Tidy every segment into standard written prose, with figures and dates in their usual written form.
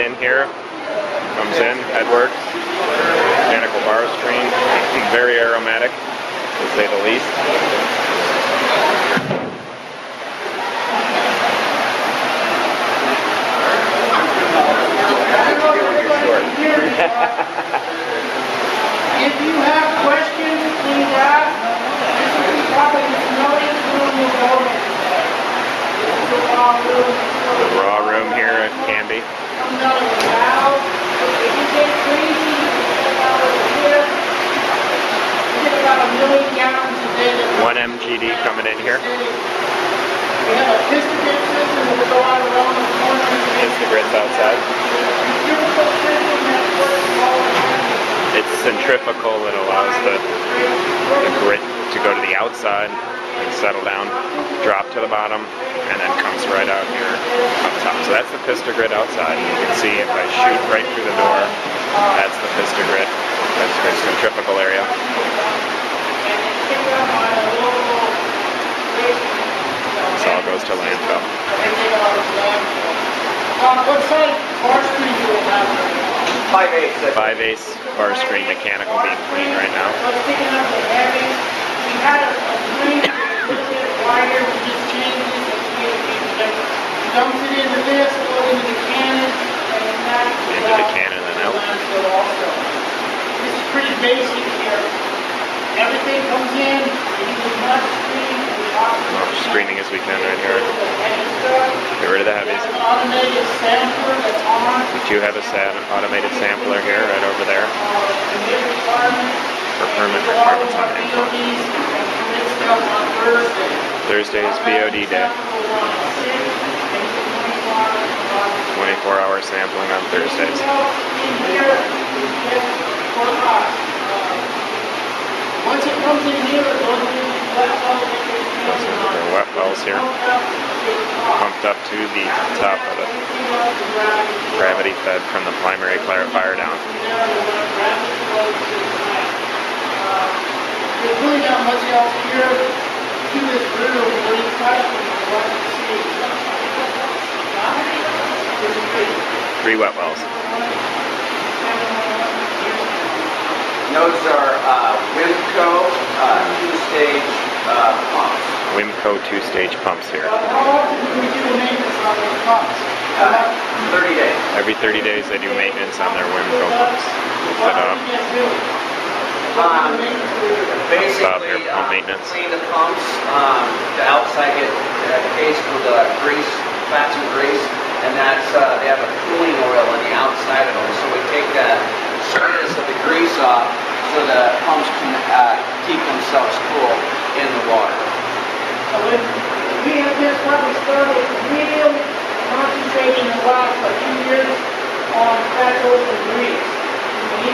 in here. Comes in, head works. Mechanical bar screen. Very aromatic, to say the least. If you have questions, please ask. This is probably the smelliest room you'll go in today. This is the raw room. The raw room here at Canby. Comes out of the valve. If you get crazy, you get out of here. You get about 1 million gallons a day. 1 MGD coming in here. We have a piston system that will go out around the corner. Instagrid's outside. Beautiful system that works all the time. It's centrifugal. It allows the grit to go to the outside and settle down, drop to the bottom, and then comes right out here up top. So that's the Pistogrid outside. You can see if I shoot right through the door, that's the Pistogrid. That's the centrifugal area. This all goes to landfill. What size bar screen do you have? 5/8. 5/8 bar screen mechanical being cleaned right now. Let's take it up to heavy. We had a screen a little bit wider. We just changed this. Dumps it into this, goes into the cannon, and then that Into the cannon and out. also. This is pretty basic here. Everything comes in. We use as much screen as Much screening as we can right here. Get rid of the heavies. An automated sampler that's on. We do have a automated sampler here, right over there. For permit requirements on info. Thursday is BOD day. 24-hour sampling on Thursdays. Once it comes in here, it goes into the wet well. Those are the wet wells here. Pumped up to the top of the gravity fed from the primary clarifier down. There's really not much else here to this room where you cut it from what you see. 3 wet wells. Those are Wimco 2-stage pumps. Wimco 2-stage pumps here. How often do we do maintenance on those pumps? 30 days. Every 30 days they do maintenance on their Wimco pumps. Lift it up. Basically, Stop here, pump maintenance. clean the pumps. The outside get cased with grease, fats and grease, and that's they have a cooling oil on the outside of them. So we take that surface of the grease off so the pumps can keep themselves cool in the water. We have just probably started really concentrating the last 2 years on fat oil and grease.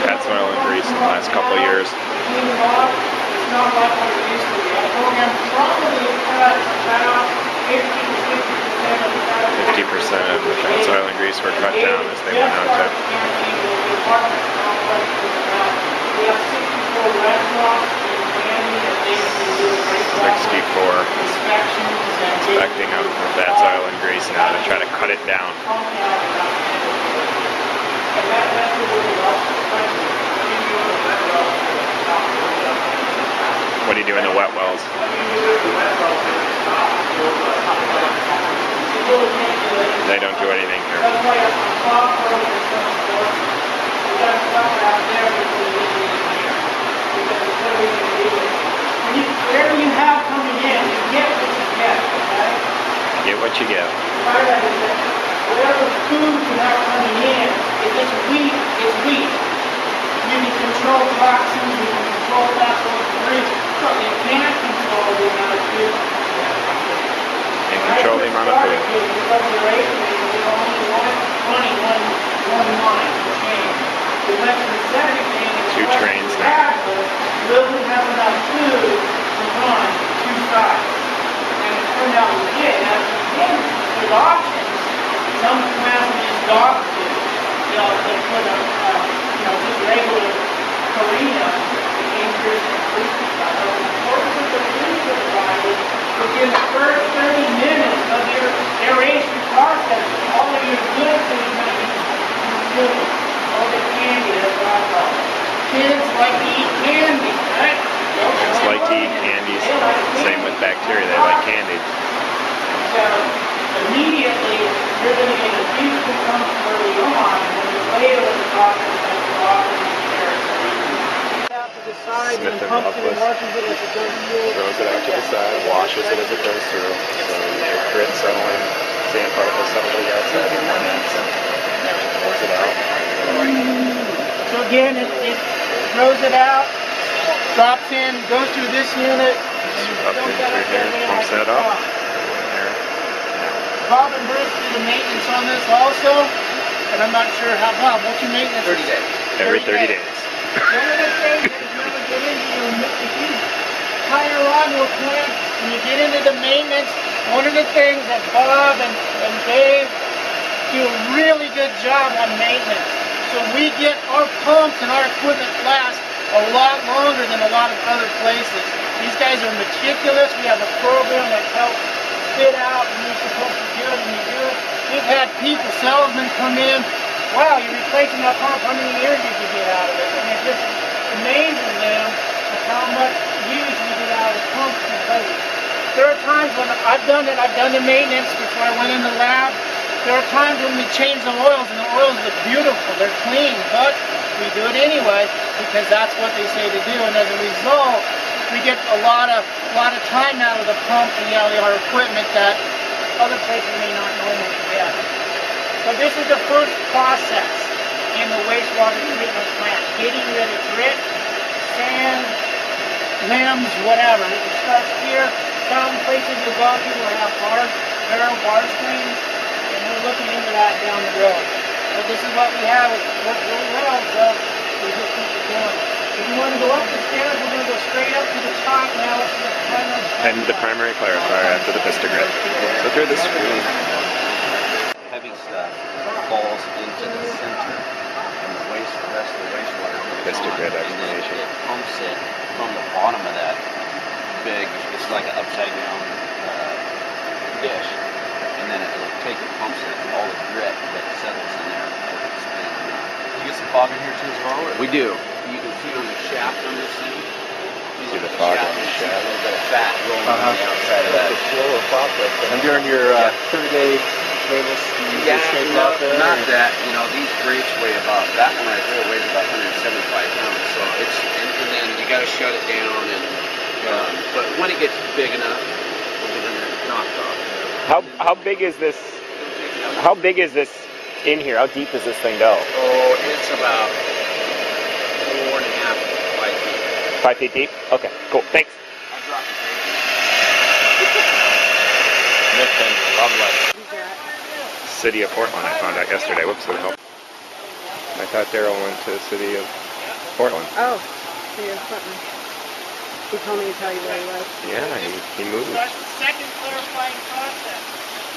Fats, oil, and grease in the last couple of years. Clean it off. It's not like what it used to be. Our program probably cut about 50 to 60% of the fat oil. 50% of the fats, oil, and grease were cut down as they went out to we have 64 restaurants in Miami that basically do a great job 64 inspections and inspecting of the fats, oil, and grease now to try to cut it down. What do you do in the wet wells? They don't do anything here. Whatever you have coming in, you get what you get, okay? Get what you get. Whatever food you have coming in, if it's wheat, it's wheat. You can control toxins, you can control fat oil grease, but you can't control the amount of food. And control the amount of food. Refrigeration is only one line to change. We went to the second thing. 2 trains now. Will we have enough food to run 2 sides? And it turned out we did. Now, again, there's options. Some capacity dog food. They put just regular Purina increase in freezer time. The importance of the freezer time is within the first 30 minutes of your aeration process, all of your goods are going to be like to eat candy, right? Just like to eat candies. Same with bacteria, they like candy. So immediately you're going to get a huge consumption early on, and then later in the process as you're offering these parasites. Out to the side Smith and and pumps it and Loveless washes it as it goes through. throws it out to the side, washes it as it goes through. So your grit settling, sand particles settle to the outside and then pours it out. So again, it throws it out, drops in, goes through this unit. Up in through here, pumps that up. There. Bob and Bruce do the maintenance on this also, and I'm not sure how, Bob, what's your maintenance? 30 days. Every 30 days. One of the things that you never get into, if you hire on to a plant and you get into the maintenance, one of the things that Bob and Dave do a really good job on maintenance. So we get our pumps and our equipment last a lot longer than a lot of other places. These guys are meticulous. We have a program that helps fit out and you're supposed to do it and you do it. We've had people, salesmen come in, wow, you're replacing that pump, how many years did you get out of it? And it just amazes them of how much use we get out of the pumps. Because there are times when I've done the maintenance before I went in the lab. There are times when we change the oils and the oils look beautiful, they're clean, but we do it anyway because that's what they say to do. And as a result, we get a lot of time out of the pump and out of our equipment that other places may not normally get. So this is the first process in the wastewater treatment plant, getting rid of grit, sand, limbs, whatever. It starts here. Some places you'll go to will have barrel bar screens, and we're looking into that down the road. But this is what we have. It works really well, so we just keep it going. If you want to go up the stairs, we're going to go straight up to the top now. This is the primary And the primary clarifier after the Pistogrit. So through the screen. Heavy stuff falls into the center, and the rest of the wastewater goes Just a on, good and then explanation. it pumps it from the bottom of that big, it's like an upside down dish, and then it'll take and pumps it, and all the grit that settles in there. You get some fog in here too as well? We do. You can see on the shaft on this thing. See the fog on the A shaft. little bit of fat rolling on the outside of that. slower process. And during your 30-day maintenance, you Yeah, just take it no, out there? not that. You know, these grates weigh about, that one right there weighs about 175 pounds. So it's, and then you got to shut it down. And but when it gets big enough, we'll get in there and knock it off. How big is this? How big is this in here? How deep does this thing go? Oh, it's about 4.5 to 5 feet. 5 feet deep? Okay, cool. Thanks. I'll drop it. Smith and Loveless. City of Portland, I found out yesterday. Whoops, what the hell? I thought Daryl went to the city of Portland. Oh, so you're Clinton. He told me to tell you where he was. Yeah, he moved. That's the second clarifying process.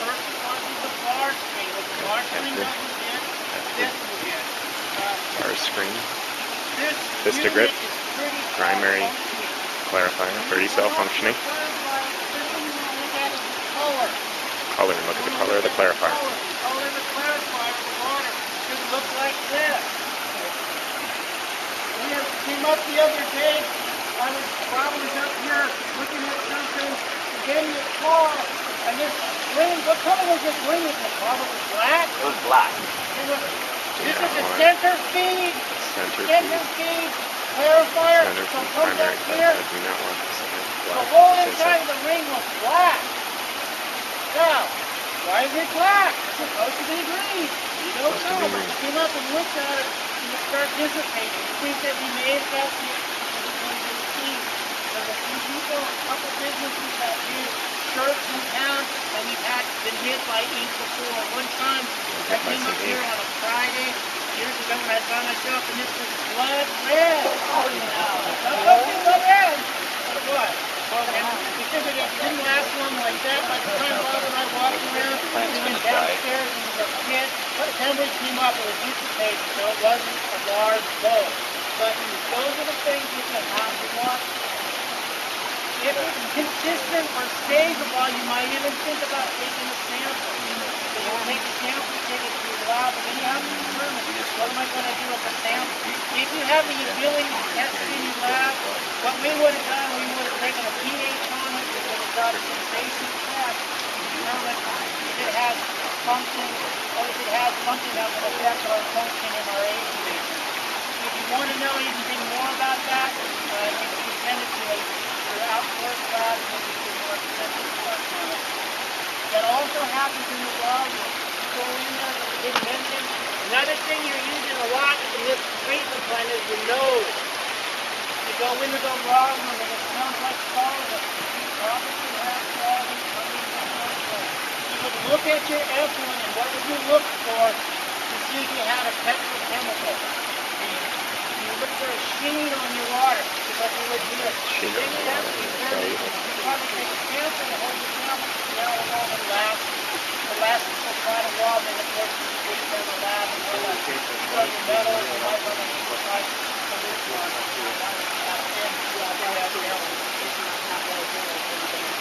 First one is the bar screen. What the bar screen doesn't get, this will get. Our screen. This Pistogrit, unit is pretty primary self-functioning. clarifier, pretty self-functioning. Color. Color, look at the color of the clarifier. Color of the clarifier of the water should look like this. We came up the other day. I was up here looking at something, getting a car, and this ring, what color was this ring? Was it probably black? It was black. This is the center feed. Center Center feed. feed clarifier. Center So feed, comes primary up here. clarifier. Do not want this in The black. whole Say inside of so. the ring was black. Now, why is it black? It's supposed to be green. You don't Supposed to know. be But you came up and looked at it and it started dissipating. You think that we may have got the There's a few people, a couple businesses that do shirts in town, and we've been hit by ink before. One time, I came up here on a Friday years ago when I found myself, and this was blood red. Blood red. What? And because it didn't last long like that, by the time Bob and I walked around, we went downstairs and the pit, then we came up, it was dissipating, so it wasn't a large bowl. But those are the things you can have to watch. If it's consistent or stays a while, you might even think about taking a sample. Because will take a sample, take it to your lab, and then you have to determine what am I going to do with the sample. If you have the ability to test it in your lab, what we would have done, we would have taken a pH on it, we would have done some basic tests to determine if it has function, or if it has something that will affect our function in our age station. If you want to know anything more about that, you can send it to your outsourced lab, and they can do more extensive stuff on it. That also happens in the well room. You go in there, as I didn't mention, another thing you're using a lot in this treatment plant is the nose. You go into the well room and it smells like solvent. You probably have solvent coming from someplace. You would look at your effluent and what would you look for to see if you had a petrochemical? You would look for a sheen on your water because you would hear. Then you'd have to determine, you'd probably take a sample and hold it down and see how long it lasts. It lasts for quite a while, then of course you put it in the lab and all that. You throw your metals, you might run an inside solution on it.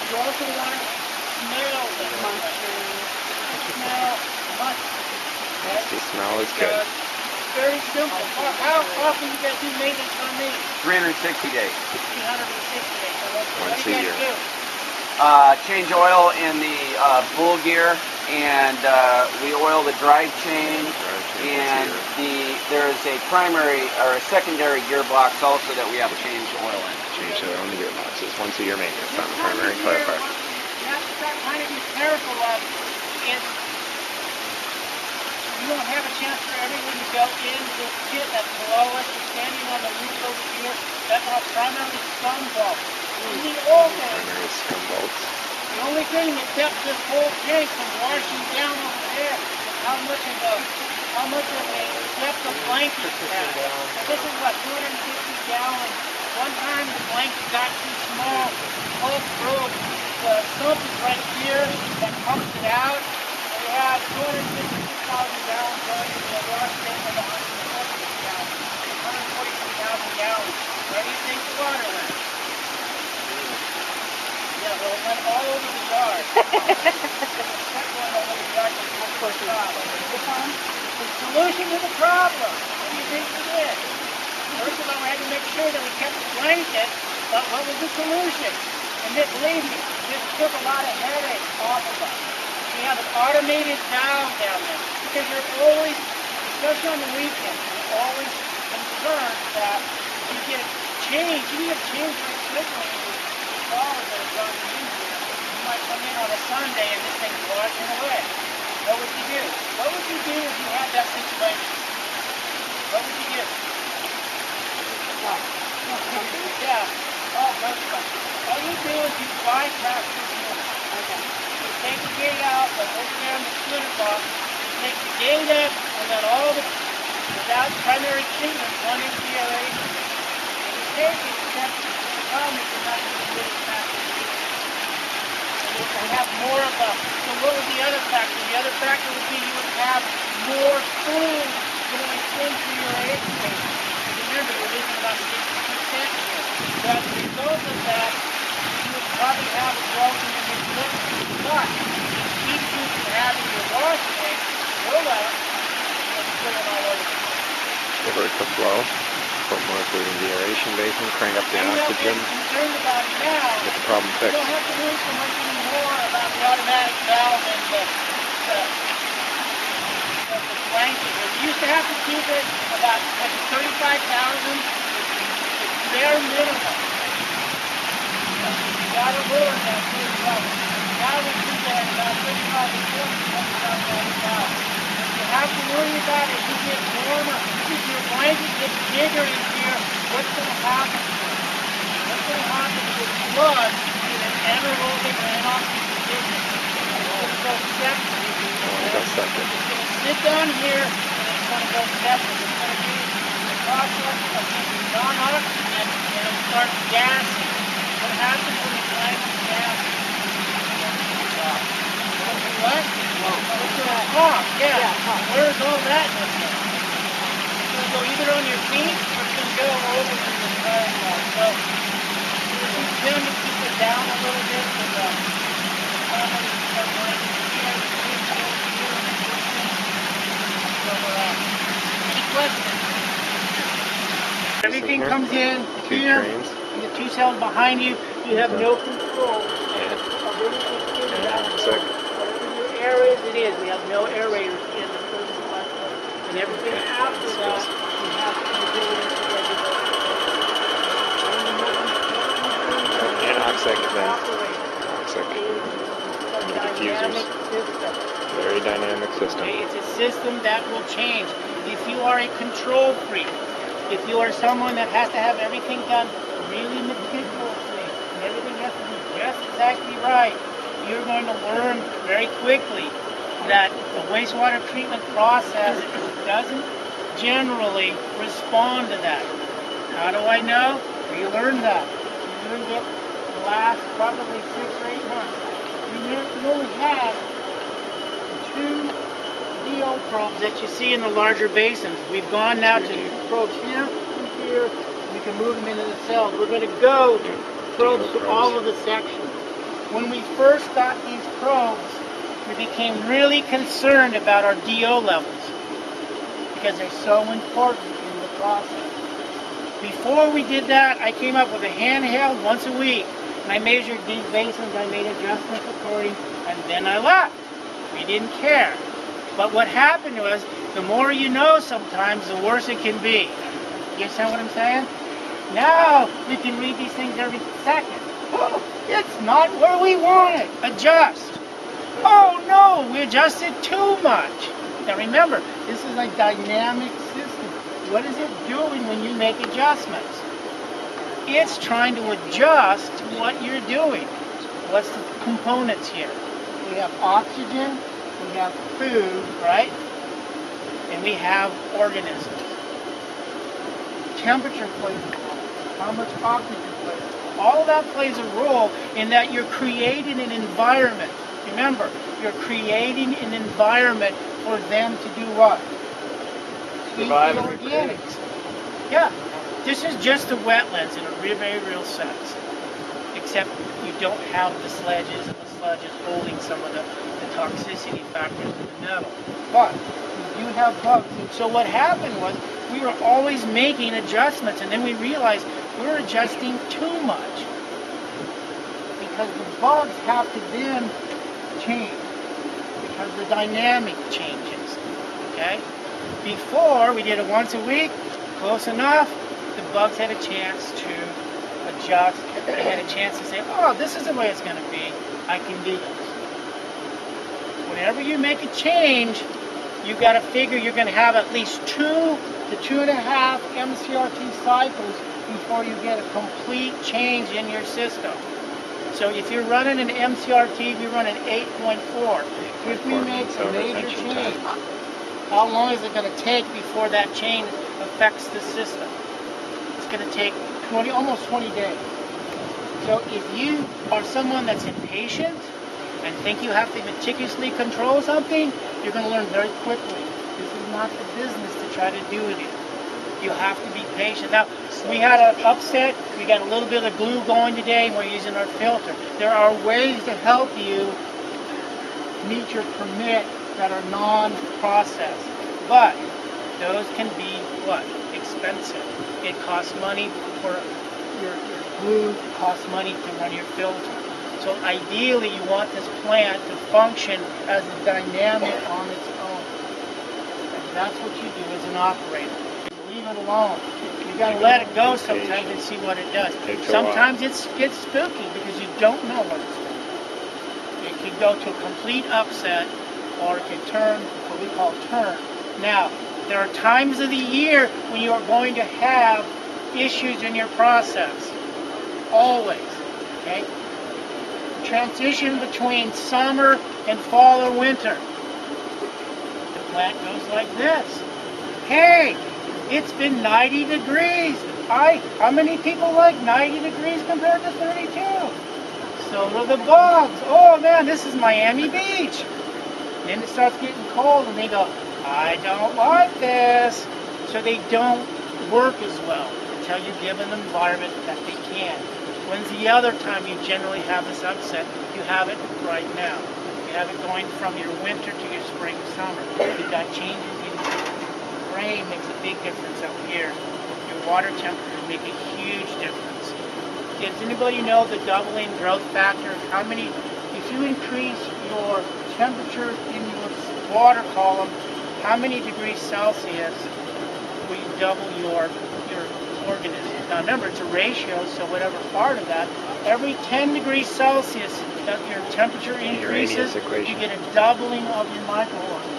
You also want to smell them. Smell mustard. The smell is good. It's very simple. How often you guys do maintenance on these? 360 days. 360 days. So what Once do you a guys year. do? Change oil in the bull gear, and we oil the drive chain, and there's a primary or a secondary gearbox also that we have to change oil in. Change oil on the gearboxes. Once a year maintenance on the primary clarifier. You have to start kind of be careful of is you don't have a chance for everyone to go in this pit that's below us. You're standing on the roof over here. That's our primary scum vault. In the old days, Primary scum bolts. the only thing that kept this whole tank from washing down over there is how much of a depth of blanket it had. So this is what, 250 gallons. One time the blanket got too small, the pulp broke. The sump is right here that pumps it out. And we had 256,000 gallons going into a wash tank of 142 gallons. 142,000 gallons. Where do you think the water went? Yeah, well, it went all over the yard. That went all over the yard. Of course, the solution to the problem. What do you think we did? First of all, we had to make sure that we kept the blanket, but what was the solution? And then, believe me, this took a lot of headache off of us. We have an automated valve down there because you're always, especially on the weekends, you're always concerned that you get changed. You get changed very quickly with flowers that are going in here. You might come in on a Sunday and this thing's washing away. What would you do? What would you do if you had that situation? What would you do? Yeah. Oh, no stuff. All you do is you bypass this unit. Okay. You take the gate out, but over there in the splitter box, you take the gate up and let all the without primary treatment run into the aeration. And you take it, except the problem is you're not going to get it back to the and you would have more of a, so what would the other factor? The other factor would be you would have more food going into your aid station. Remember, you're losing about 60% here. So as a result of that, you would probably have a growth in your equipment. But it keeps you from having your wash tank fill up and spilling all over the place. Divert the flow. Put more food in the aeration basin. Crank up the I'm not oxygen. concerned about it now. Get the problem You fixed. don't have to worry so much anymore about the automatic valve and the blanket here. We used to have to keep it about 35,000. It's bare minimum. You got to lower that 35. Now we keep it at about 35 to 40, 25,000. What you have to worry about is you get warmer. If your blanket gets bigger in here, what's going to happen to it? What's going to happen is it's blood in an anaerobic anoxic condition. And it's going to go septic. It's going to sit down here and it's going to go septic. It's going to be the process of using non-oxygen and it starts gassing. What happens when the blanket gases? What? It's going to pop, yeah. Where's all that going to go? It's going to go either on your feet or it's going to go over to your tire wall. So we tend to keep it down a little bit with the primary blanket here, here, thing here? comes in Two here, trains. and the two cells behind you, you have no control Yeah. of anything in Yeah, that looks zone. like- Whatever your areas it is, we have no aerators in the first part. And everything Okay. after that, we have to go into Yeah, looks like it then. operate. Looks like It's a dynamic system. very dynamic system. Okay, it's a system that will change. If you are a control freak, if you are someone that has to have everything done really meticulously, and everything has to be just exactly right, you're going to learn very quickly that the wastewater treatment process doesn't generally respond to that. How do I know? We learned that. We learned it the last probably 6 or 8 months. We only had 2 DO probes that you see in the larger basins. We've gone now to probes here and here. We can move them into the cells. We're going to go probes to all of the sections. When we first got these probes, we became really concerned about our DO levels because they're so important in the process. Before we did that, I came up with a handheld once a week, and I measured these basins. I made adjustments according, and then I left. We didn't care. But what happened was, the more you know sometimes, the worse it can be. You understand what I'm saying? Now, we can read these things every second. Oh, it's not where we want it. Adjust. Oh no, we adjusted too much. Now remember, this is a dynamic system. What is it doing when you make adjustments? It's trying to adjust to what you're doing. What's the components here? We have oxygen, we have food, right? And we have organisms. Temperature plays a role. How much oxygen plays a role. All of that plays a role in that you're creating an environment. Remember, you're creating an environment for them to do what? Survive Eat and the organics. Yeah. This is just the wetlands in a very real sense. Except you don't have the sledges, and the sludges holding some of the toxicity factors in the metal. But you do have bugs. And so what happened was we were always making adjustments, and then we realized we were adjusting too much. Because the bugs have to then change. Because the dynamic changes. Okay? Before, we did it once a week, close enough, the bugs had a chance to adjust. They had a chance to say, oh, this is the way it's going to be. I can do this. Whenever you make a change, you've got to figure you're going to have at least 2 to 2.5 MCRT cycles before you get a complete change in your system. So if you're running an MCRT, we run an 8.4. If we make a major change, how long is it going to take before that change affects the system? It's going to take almost 20 days. So if you are someone that's impatient and think you have to meticulously control something, you're going to learn very quickly. This is not the business to try to do it in. You have to be patient. Now, we had an upset. We got a little bit of glue going today, and we're using our filter. There are ways to help you meet your permit that are non-processed. But those can be, what? Expensive. It costs money for your glue, it costs money to run your filter. So ideally, you want this plant to function as a dynamic on its own. And that's what you do as an operator. You leave it alone. You got to let it go sometimes and see what it does. Sometimes it gets spooky because you don't know what it's doing. It can go to a complete upset, or it can turn what we call turn. Now, there are times of the year when you are going to have issues in your process. Always. Okay? Transition between summer and fall or winter. The plant goes like this. Hey, it's been 90 degrees. How many people like 90 degrees compared to 32? So are the bugs. Oh man, this is Miami Beach. Then it starts getting cold and they go, I don't like this. So they don't work as well until you give an environment that they can. When's the other time you generally have this upset? You have it right now. You have it going from your winter to your spring, summer. You've got changes in your brain, makes a big difference up here. Your water temperatures make a huge difference. Does anybody know the doubling growth factor? How many, if you increase your temperature in your water column, how many degrees Celsius will you double your organism? Now remember, it's a ratio, so whatever part of that, every 10 degrees Celsius that your temperature increases, you get a doubling of your microorganisms.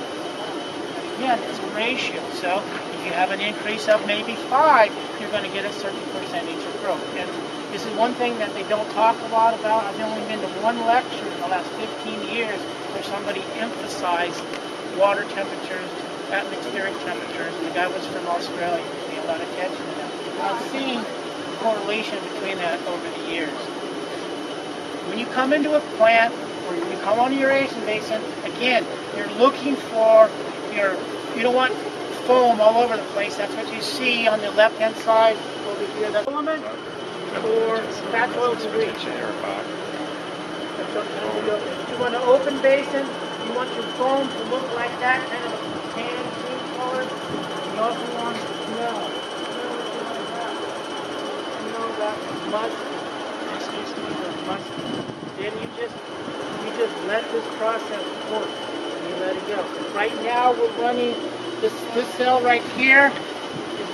Again, it's a ratio, so if you have an increase of maybe 5, you're going to get a certain percentage of growth. And this is one thing that they don't talk a lot about. I've only been to one lecture in the last 15 years where somebody emphasized water temperatures, atmospheric temperatures, and the guy was from Australia. He paid a lot of attention to that. I've seen the correlation between that over the years. When you come into a plant, or you come on your aeration basin, again, you're looking for you don't want foam all over the place. That's what you see on the left-hand side over here. That's element or fat oil debris. That's what you want an open basin. You want your foam to look like that, kind of a tan green color. You also want to smell. Smell that musky. Then you just let this process work. You let it go. Right now we're running this cell right here.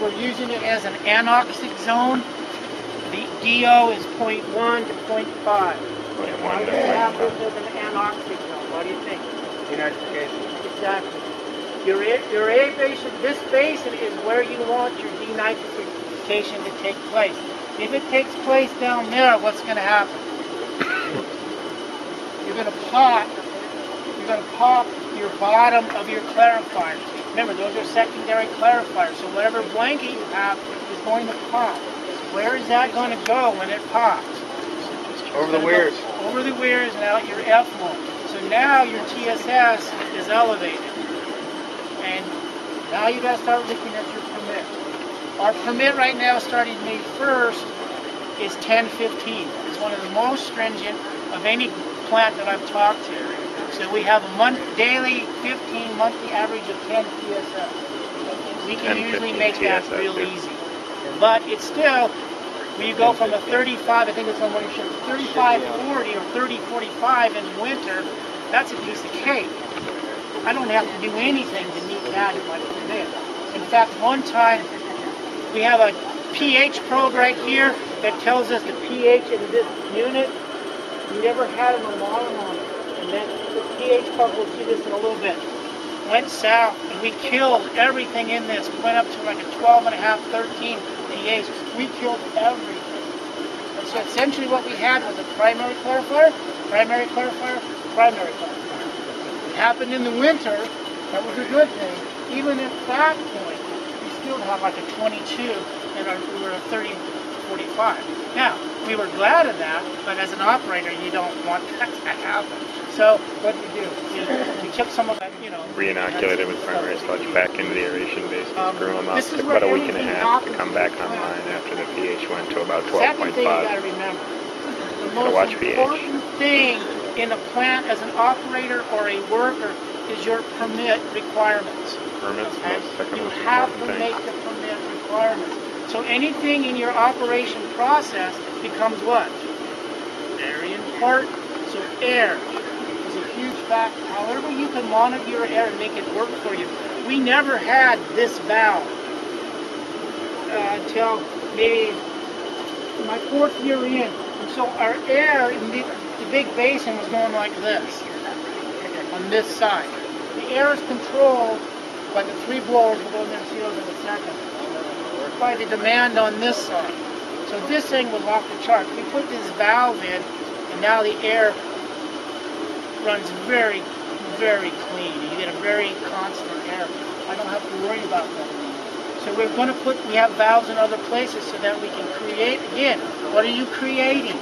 We're using it as an anoxic zone. The DO is 0.1 to 0.5. Why do you have this as an anoxic zone? What do you think? Denitrification. Exactly. Your A basin, this basin is where you want your denitrification to take place. If it takes place down there, what's going to happen? You're going to pop your bottom of your clarifiers. Remember, those are secondary clarifiers, so whatever blanket you have is going to pop. Where is that going to go when it pops? Over the weirs. Over the weirs and out your effluent. So now your TSS is elevated. And now you got to start looking at your permit. Our permit right now, starting May 1st, is 1015. It's one of the most stringent of any plant that I've talked to. So we have a daily 15, monthly average of 10 TSS. We can usually make that real easy. But it's still, when you go from a 35, I think it's on one of your 35-40 or 30-45 in winter, that's a piece of cake. I don't have to do anything to meet that in my permit. In fact, one time, we have a pH probe right here that tells us the pH in this unit. We never had an alarm on it. And then the pH probe, we'll see this in a little bit, went south and we killed everything in this. We went up to like a 12.5, 13 pH. We killed everything. And so essentially what we had was a primary clarifier, primary clarifier, primary clarifier. It happened in the winter. That was a good thing. Even at that point, we still have like a 22 and we were a 30-45. Now, we were glad of that, but as an operator, you don't want that to happen. So, what did we do? We took some of that, Re-inoculated with primary sludge back into the aeration basin, grew them up. Took about a week and a half to come back online after the pH went to about 12.5. Second thing you got to remember, the most important thing in a plant as an operator or a worker is your permit requirements. Permits, you have to make the permit requirements. So anything in your operation process becomes what? Very important. So air is a huge factor. However you can monitor your air and make it work for you. We never had this valve until maybe my 4th year in. And so our air in the big basin was going like this on this side. The air is controlled by the 3 blowers. We'll go in there and see those in a second. By the demand on this side. So this thing was off the chart. We put this valve in, and now the air runs very, very clean. You get a very constant air. I don't have to worry about that anymore. So we're going to we have valves in other places so that we can create, again, what are you creating?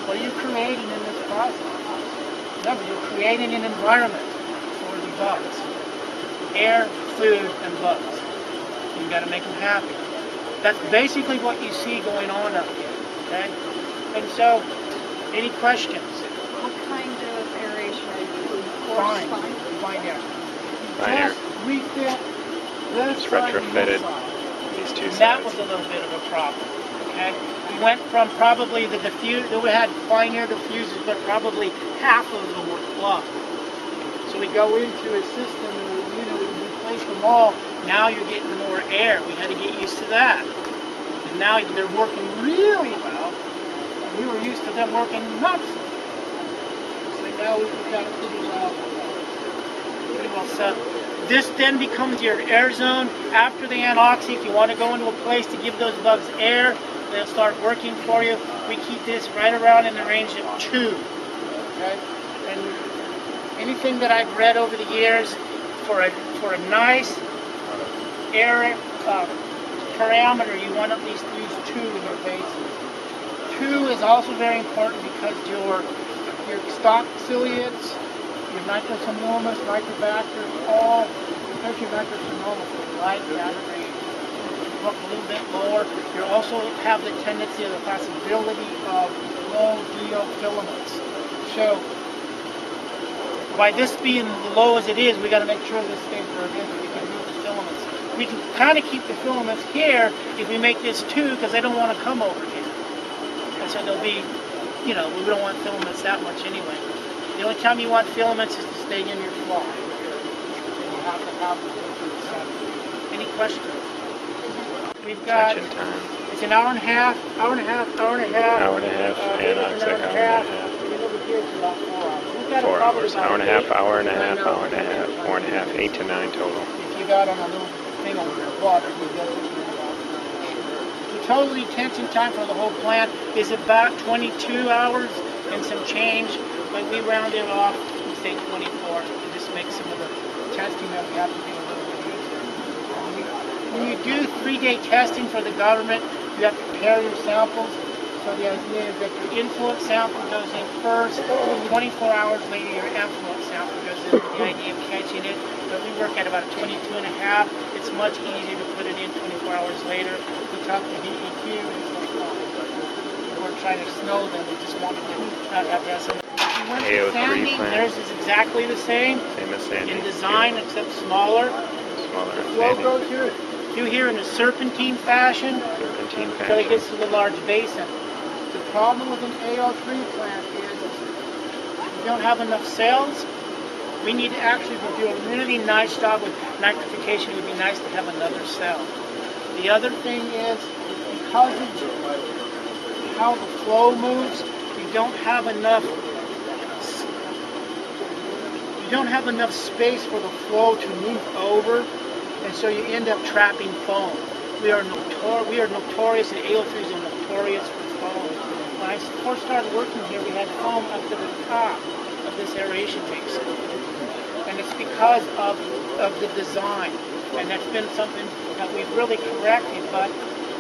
What are you creating in this process? Remember, you're creating an environment for the bugs. Air, food, and bugs. You got to make them happy. That's basically what you see going on up here. Okay? And so, any questions? What kind of aeration are you doing? Fine air. Fine air. Just refit this Just side and this retrofitted. side. these two And sides. that was a little bit of a problem. Okay, we went from probably the diffuser. We had fine air diffusers, but probably half of them were plugged. So we go into a system and we replace them all. Now you're getting more air. We had to get used to that. And now they're working really well. And we were used to them working not so well. So now we've got it pretty well settled. This then becomes your air zone. After the anoxy, if you want to go into a place to give those bugs air, they'll start working for you. We keep this right around in the range of 2. Okay? And anything that I've read over the years, for a nice air parameter, you want to at least use 2 in your bases. 2 is also very important because your stock ciliates, your nitrosomonas, nitrobacter, all, especially nitrosomonas, right in that range. Look a little bit lower. You also have the tendency of the possibility of low DO filaments. So, by this being low as it is, we got to make sure this stays where it is. We can move the filaments. We can kind of keep the filaments here if we make this 2, because they don't want to come over here. And so they'll be, we don't want filaments that much anyway. The only time you want filaments is to stay in your fly. You have to have them. Any questions? We've got, Tension time. it's an hour and a half, Hour and a half, anoxic, hour and a half. And over here it's about 4 hours. We've got 4 probably hours. about Hour and a half, 8. hour and a half, hour and a half, 4 and a half, 8 to 9 total. If you got on a little thing on your watch, you get it. The total detention time for the whole plant is about 22 hours and some change, but we round it off and say 24 to just make some of the testing that we have to do a little bit easier. When you do 3-day testing for the government, you have to prepare your samples. So the idea is that your influence sample goes in first, 24 hours later your effluent sample goes in with the idea of catching it. But we work at about 22.5. It's much easier to put it in 24 hours later. We talk to DEQ and so on. We're trying to snow them, we just want to not have to have some. We went to AO3 Sandy, plant. theirs is exactly the same Same as Sandy. in design except smaller. Smaller The than flow Sandy. goes through here in a serpentine fashion Serpentine until it fashion. gets to the large basin. The problem with an AO3 plant is we don't have enough cells. We need to actually do a really nice job with nitrification. It would be nice to have another cell. The other thing is, because of how the flow moves, you don't have enough space for the flow to move over, and so you end up trapping foam. We are notorious, and AO3s are notorious for foam. When I first started working here, we had foam up to the top of this aeration basin. And it's because of the design. And that's been something that we've really corrected, but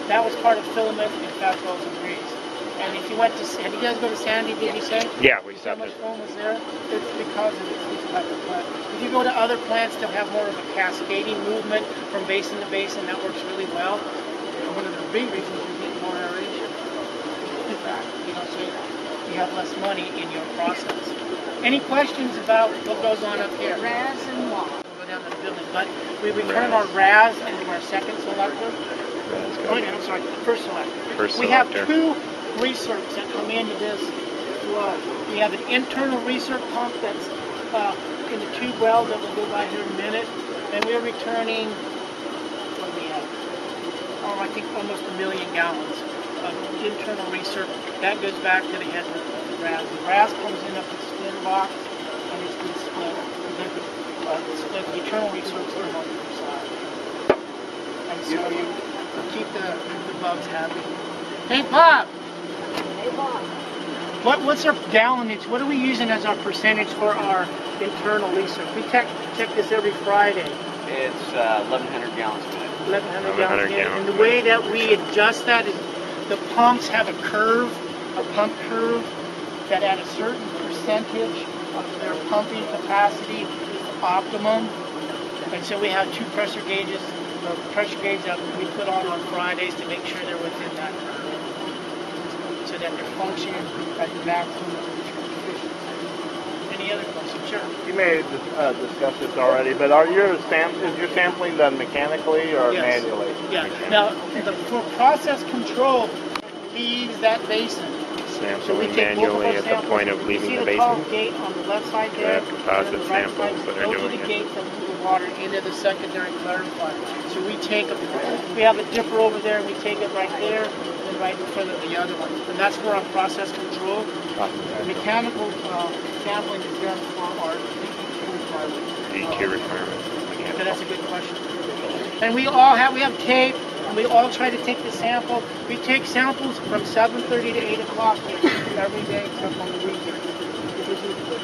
that was part of filament and fat rolls and grease. And if you went to, have you guys go to Sandy, did you say? Yeah, we How stopped much it. foam was there? It's because of this type of plant. If you go to other plants, they'll have more of a cascading movement from basin to basin. That works really well. And one of the big reasons you're getting more aeration. In fact, so you have less money in your process. Any questions about what goes on up here? Raz and wall. We'll go down to the building, but we return our RAS into our second selector. That's Oh, good. yeah, I'm sorry, first selector. First We have selector. 2 research that come into this flow. We have an internal research pump that's in the tube well that we'll go by here in a minute. And we're returning, what do we have? I think almost 1 million gallons of internal research. That goes back to the head of the RAS. The RAS comes in up the splitter box and it's been split. Split the internal research from on the other side. And so you keep the bugs happy. Hey, Pop! Hey, Bob. What's our gallonage? What are we using as our percentage for our internal research? We check this every Friday. It's 1,100 gallons a minute. 1,100 1,100 gallons. And the gallons. way that we adjust that is the pumps have a curve, a pump curve, that at a certain percentage of their pumping capacity is optimum. And so we have 2 pressure gauges, the pressure gauge that we put on Fridays to make sure they're within that curve, so that they're functioning at maximum efficiency. Any other questions? Sure. You may have discussed this already, but is your sampling done mechanically or Yes. manually? Yeah. Now, for process control, we use that basin. So we Sampling take both of manually our at the samples. point of leaving You the see the tall basin. gate on the left side there? That's composite and then the right samples side, that are those doing are the it. gates that move the water into the secondary clarifier. So we have a dipper over there, and we take it right there, and right in front of the other one. And that's for our process control. Mechanical sampling is done for our EQ requirements. EQ requirements. Okay, that's a good question. And we have tape, and we all try to take the sample. We take samples from 7:30 to 8 o'clock every day except on the weekend.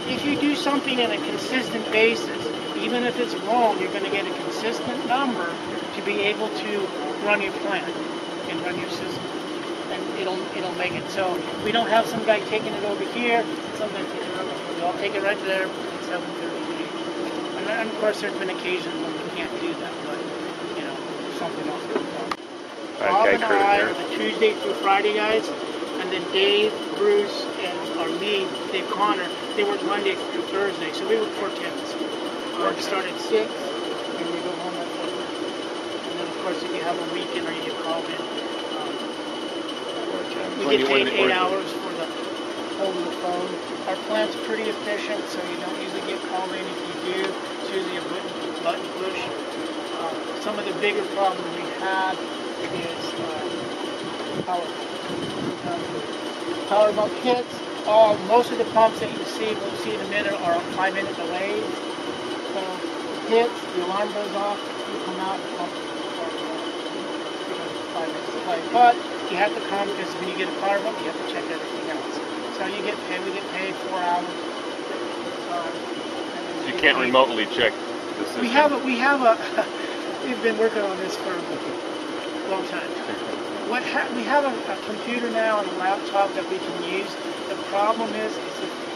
If you do something on a consistent basis, even if it's wrong, you're going to get a consistent number to be able to run your plant and run your system. And it'll make it so we don't have some guy taking it over here, some guy taking it over here. We all take it right there at 7:30 to 8. And of course, there's been occasions when we can't do that, but something else goes on. Bob and I are the Tuesday through Friday guys, and then Dave, Bruce, and me, Dave Connor, they work Monday through Thursday, so we work 4/10s. We start at 6, and we go home at 4. And then of course, if you have a weekend or you get called in, we get paid 8 hours for the holding the phone. Our plant's pretty efficient, so you don't usually get called in. If you do, it's usually a button push. Some of the bigger problems we have is power. Power bump kits. Most of the pumps that we'll see in a minute are on 5-minute delays. So it hits, the alarm goes off, you come out, the pump starts off. Because it's 5 minutes delay. But you have to come because when you get a power bump, you have to check everything else. So you get paid. We get paid 4 hours. You can't remotely check the system. We've been working on this for a long time. We have a computer now and a laptop that we can use. The problem is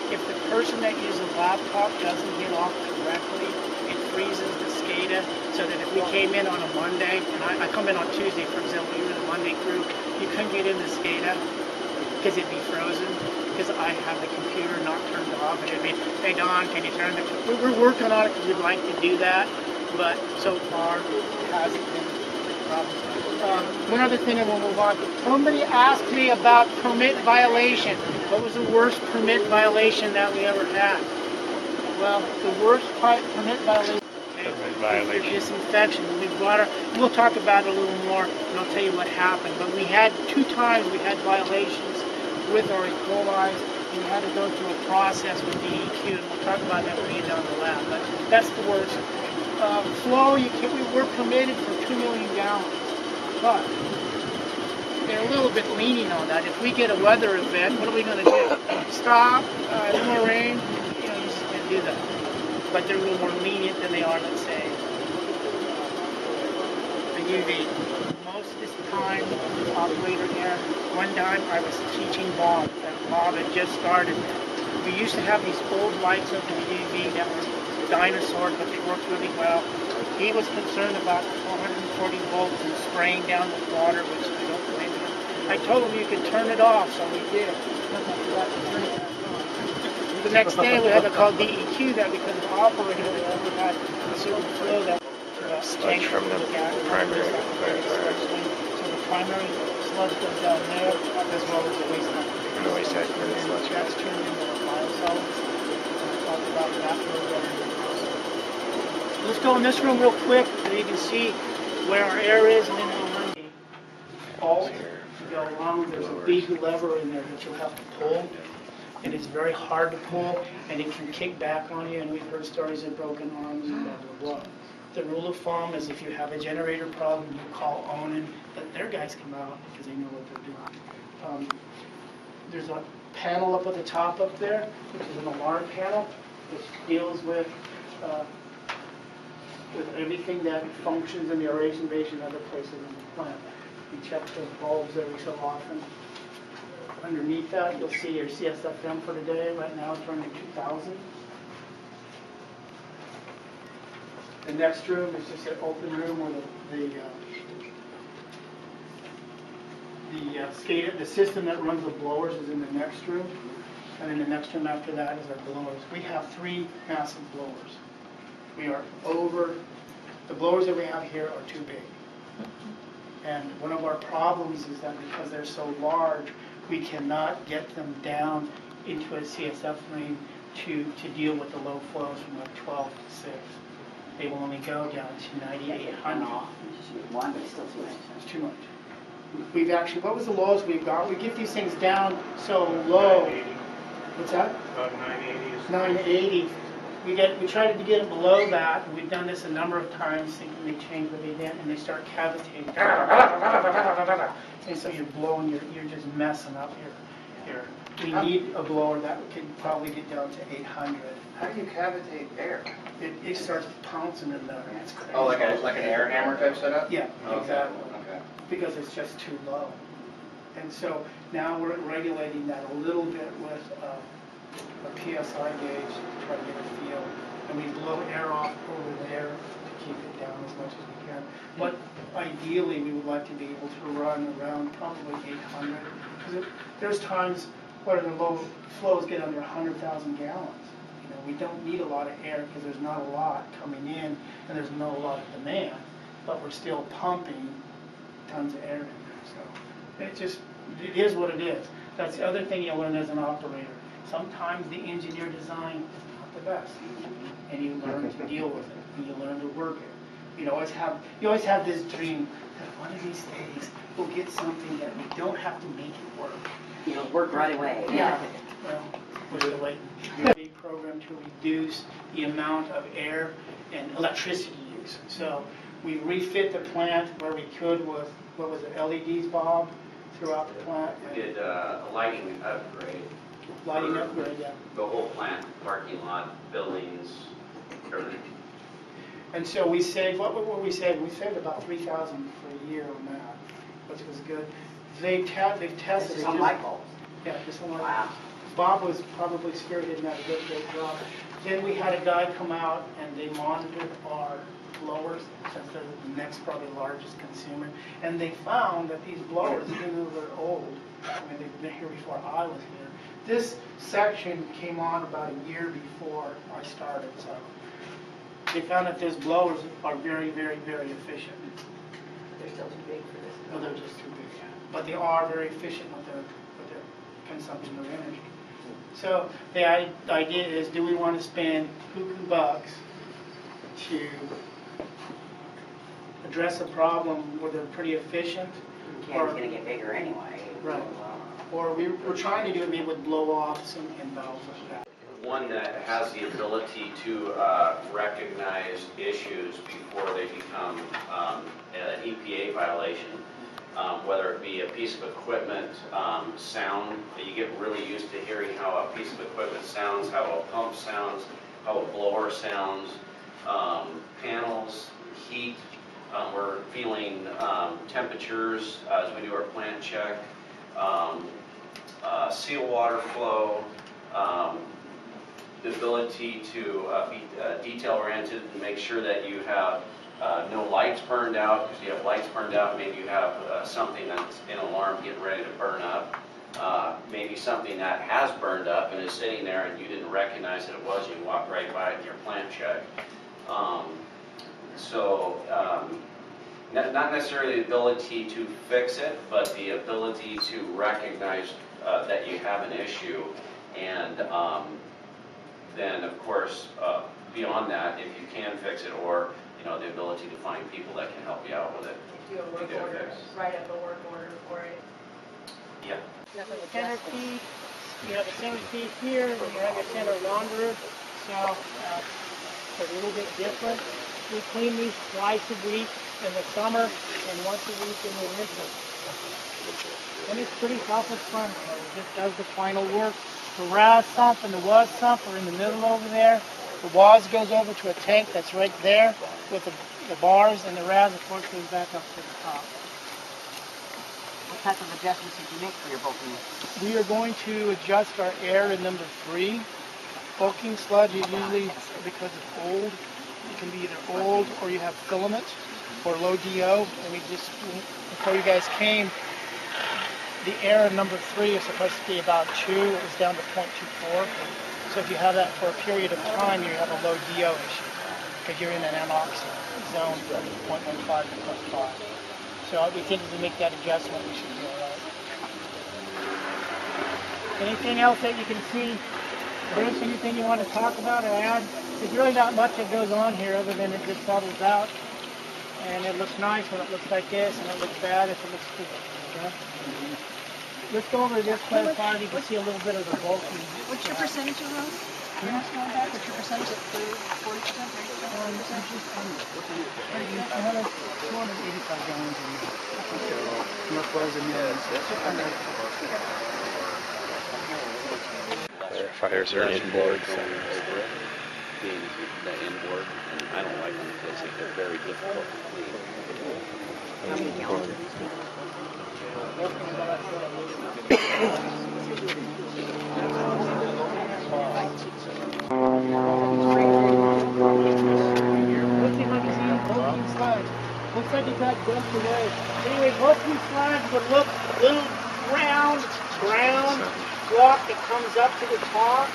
if the person that uses a laptop doesn't get off correctly, it freezes the SCADA, so that if we came in on a Monday, and I come in on Tuesday, for example, you were the Monday crew, you couldn't get into SCADA because it'd be frozen, because I have the computer not turned off, and it'd be, hey Don, can you turn the, we're working on it because we'd like to do that, but so far it hasn't been a problem. One other thing, and we'll move on. Somebody asked me about permit violation. What was the worst permit violation that we ever had? Well, the worst permit violation is disinfection. We'll talk about it a little more, and I'll tell you what happened. But we had 2 times we had violations with our E. coli, and we had to go through a process with DEQ, and we'll talk about that when we get down to the lab. But that's the worst. Flow, we're permitted for 2 million gallons, but they're a little bit lenient on that. If we get a weather event, what are we going to do? Stop, no more rain, you just can't do that. But they're a little more lenient than they are, let's say, the UV. Most of this time, operator here, one time I was teaching Bob, and Bob had just started. We used to have these old lights over the UV that were dinosaur, but they worked really well. He was concerned about 440 volts and spraying down with water, which I don't blame him. I told him you could turn it off, so we did. The next day we had to call DEQ that because the operator had had a certain flow that sludge from the primary. So the primary sludge goes down there as well as the waste head. And the waste head for the sludge. That's turned into the biosolids. We'll talk about that a little bit. Let's go in this room real quick so you can see where our air is, and then we'll run the fault to go along. There's a big lever in there that you'll have to pull, and it's very hard to pull, and it can kick back on you, and we've heard stories of broken arms and blah, blah, blah. The rule of thumb is if you have a generator problem, you call Onan, let their guys come out because they know what they're doing. There's a panel up at the top up there, which is an alarm panel, which deals with everything that functions in the aeration basin and other places in the plant. We check the bulbs every so often. Underneath that, you'll see your CSFM for today. Right now it's running 2,000. The next room is just an open room where the SCADA, the system that runs the blowers, is in the next room. And then the next room after that is our blowers. We have 3 massive blowers. We are over, the blowers that we have here are too big. And one of our problems is that because they're so large, we cannot get them down into a CSF ring to deal with the low flows from like 12 to 6. They will only go down to 9,800. One, but it's still too much. It's too much. We've actually, what was the lowest we've got? We get these things down so low. 980. What's that? About 980 is 980. We tried to get it below that, and we've done this a number of times, thinking they change what they did, and they start cavitating. And so you're blowing, you're just messing up your. We need a blower that can probably get down to 800. How do you cavitate air? It starts pouncing in there. It's crazy. Oh, like an air hammer type setup? Yeah, exactly. Okay. Because it's just too low. And so now we're regulating that a little bit with a PSI gauge to try to get a feel. And we blow air off over there to keep it down as much as we can. But ideally, we would like to be able to run around probably 800. Because there's times where the low flows get under 100,000 gallons. You know, we don't need a lot of air because there's not a lot coming in and there's not a lot of demand. But we're still pumping tons of air in there. So it is what it is. That's the other thing you learn as an operator. Sometimes the engineer design is not the best, and you learn to deal with it, and you learn to work it. You always have this dream that one of these days we'll get something that we don't have to make it work. Work right away. Yeah. Well, we're still waiting. A big program to reduce the amount of air and electricity use. So we refit the plant where we could with, what was it, LEDs, Bob, throughout the plant? We did a lighting upgrade. Lighting upgrade, yeah. The whole plant, parking lot, buildings, everything. And so we saved, what were we saving? We saved about $3,000 for a year on that, which was good. They've tested This it. is on light bulbs. Yeah, just on light Wow. bulbs. Bob was probably spearheading that a great job. Then we had a guy come out and they monitored our blowers, since they're the next probably largest consumer. And they found that these blowers, even though they're old, I mean, they've been here before I was here. This section came on about a year before I started, so they found that these blowers are very, very, very efficient. They're still too big for this. Well, they're just too big, but they are very efficient with their consumption of energy. So the idea is, do we want to spend cuckoo bucks to address a problem where they're pretty efficient? Can's going to get bigger anyway. Right. Or we're trying to do it maybe with blow-offs and valves like that. One that has the ability to recognize issues before they become an EPA violation, whether it be a piece of equipment sound. You get really used to hearing how a piece of equipment sounds, how a pump sounds, how a blower sounds, panels, heat. We're feeling temperatures as we do our plant check, seal water flow, the ability to be detail-oriented and make sure that you have no lights burned out. Because you have lights burned out, maybe you have something that's an alarm getting ready to burn up. Maybe something that has burned up and is sitting there and you didn't recognize that it was. You walked right by it in your plant check. Not necessarily the ability to fix it, but the ability to recognize that you have an issue, and then of course beyond that, if you can fix it, or the ability to find people that can help you out with it. Do a work order, write up a work order for it. Yeah. Centerpiece, you have a centerpiece here, and you have a center launderer, so it's a little bit different. We clean these twice a week in the summer and once a week in the winter. And it's pretty self-explanatory. It just does the final work. The RAS sump and the WAS sump are in the middle over there. The WAS goes over to a tank that's right there with the bars, and the RAS, of course, goes back up to the top. What type of adjustments did you make for your bulking? We are going to adjust our air in number 3. Bulking sludge is usually, because it's old, it can be either old or you have filament or low DO. And we just, before you guys came, the error number 3 is supposed to be about 2. It was down to 0.24. So if you have that for a period of time, you have a low DO issue because you're in an MOX zone from 0.15 to 0.5. So we think if we make that adjustment, we should be all right. Anything else that you can see? Bruce, anything you want to talk about or add? There's really not much that goes on here other than it just settles out. And it looks nice when it looks like this, and it looks bad if it looks stupid. Okay? Let's go over this clarified. You can see a little bit of the bulk. What's your percentage of road? What's your percentage? 40%? 285 gallons a year. North Wells and Clarifiers are inboard. Being the inboard, and I don't like them because they're very difficult to clean. Looks like it got done today. Anyway, most of these slides would look a little round block that comes up to the top.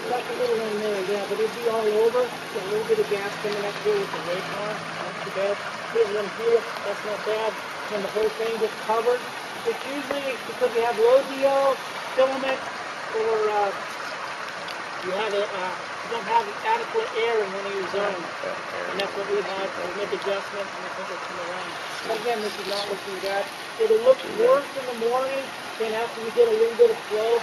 Like a little in there, yeah, but it'd be all over. So a little bit of gas coming up here with the radar. Not too bad. Here's one here. That's not bad. When the whole thing gets covered. It's usually because you have low DO, filament, or you don't have adequate air in one of your zones. And that's what we had. We make adjustments and I think it'll come around. But again, this is not looking bad. It'll look worse in the morning. Then after we get a little bit of flow,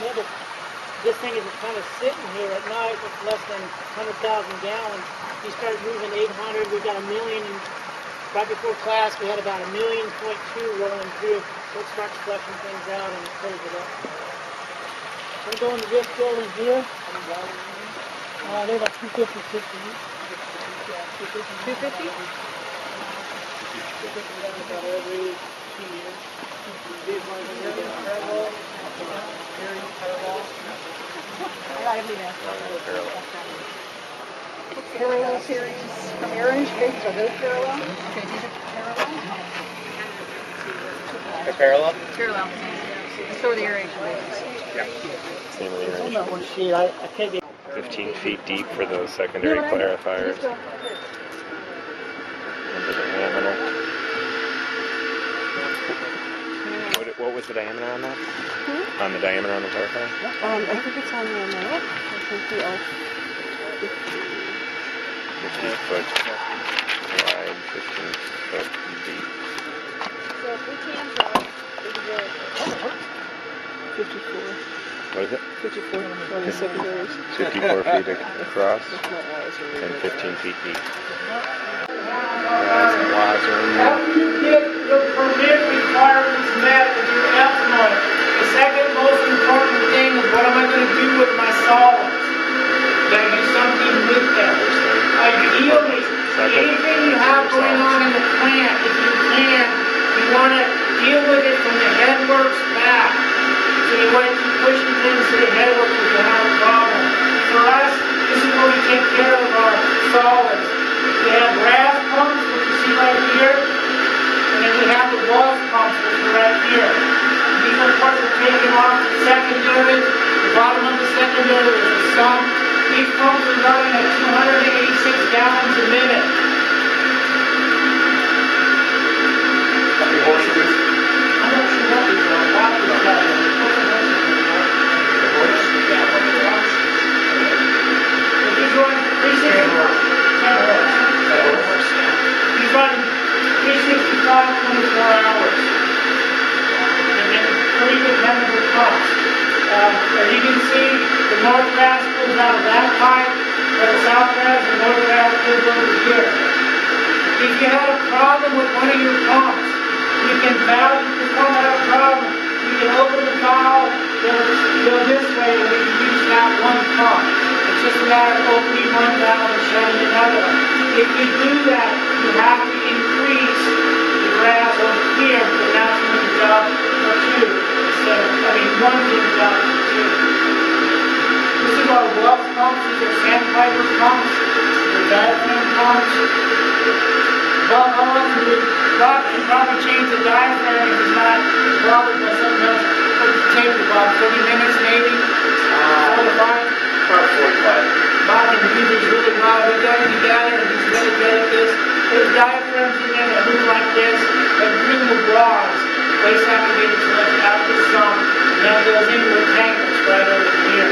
this thing is kind of sitting here at night with less than 100,000 gallons. You start moving 800, we've got 1 million. Right before class, we had about 1.2 million rolling through. So it starts flushing things out and it fills it up. We're going to this building here. They're about 250, 50. 250? About every 2 years. These ones are really parallel. Very parallel. Parallel series from Orange Big, are those parallel? Okay, these are parallel? The parallel? Parallel. And so are the aeration bases. Same with the On range. that one sheet, I can't get 15 feet deep for those secondary clarifiers. Under the diameter. What was the diameter on that? On the diameter on the clarifier? I think it's on the map. I think we are 50 foot wide, 15 foot deep. So if we can try, we can go 54. What is it? 54 on the secondaries. 54 feet across That's not wise, or and 15 feet deep. Rise and wise are in there. After you get your permit requirements met with your ethanol, the second most important thing is what am I going to do with my solids? Got to do something with them. Ideally, anything you have going on in the plant, if you can, you want to deal with it from the headworks back. So you want to keep pushing things to the headworks if you have a problem. For us, this is where we take care of our solids. We have RAS pumps, which you see right here, and then we have the WAS pumps, which are right here. These are parts that are taken off the secondary. The bottom of the secondary is the sump. These pumps are running at 286 gallons a minute. How many horses? I'm not sure what these are. About this guy. These run 365, 24 hours. And then pretty dependable pumps. As you can see, the north gas goes out of that pipe, but the south gas and north gas goes over here. If you had a problem with one of your pumps, you can valve the pump had a problem. You can open the valve, go this way, and we can use that one pump. It's just a matter of opening one valve and shutting another. If you do that, you have to increase the grass over here, because now it's doing the job for two. One's doing the job for two. This is our Wells pumps. These are sandpiper pumps. They're diaphragm pumps. how often do probably change the diaphragm if it's not bothered by something else? What does it take about 30 minutes maybe? 45? About 45. Bob can do this really well. We got it together and he's really good at this. There's diaphragms in there that move like this, that bring the rods, waist activated sludge out the sump, and that goes into a tank that's right over here.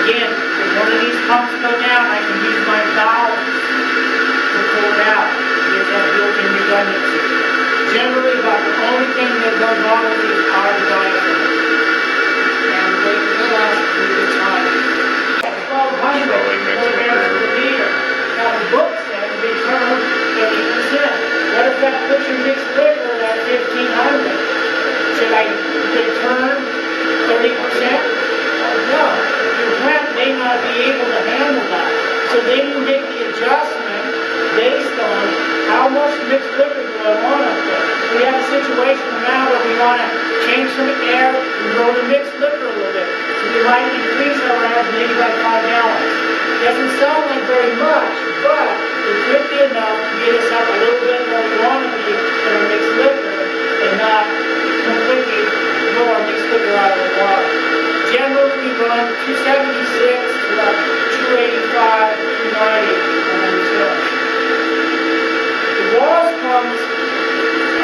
Again, if one of these pumps go down, I can use my valves to pull it out. There's that built-in redundancy. Generally, about the only thing that goes wrong with these are the diaphragms. And they last a pretty good time. 1,200 milligrams per liter. Now the book says they turn 50%. What if that puts your mixed liquor at 1,500? Should I return 30%? No. Your plant may not be able to handle that. So they will make the adjustment based on how much mixed liquor do I want up there. We have a situation now where we want to change some air and grow the mixed liquor a little bit. So we might increase our rounds maybe by 5 gallons. Doesn't sound like very much, but it could be enough to get us up a little bit where we want to be in our mixed liquor and not completely blow our mixed liquor out of the water. Generally, we run 276 to about 285, 290 on the return. The walls pumps,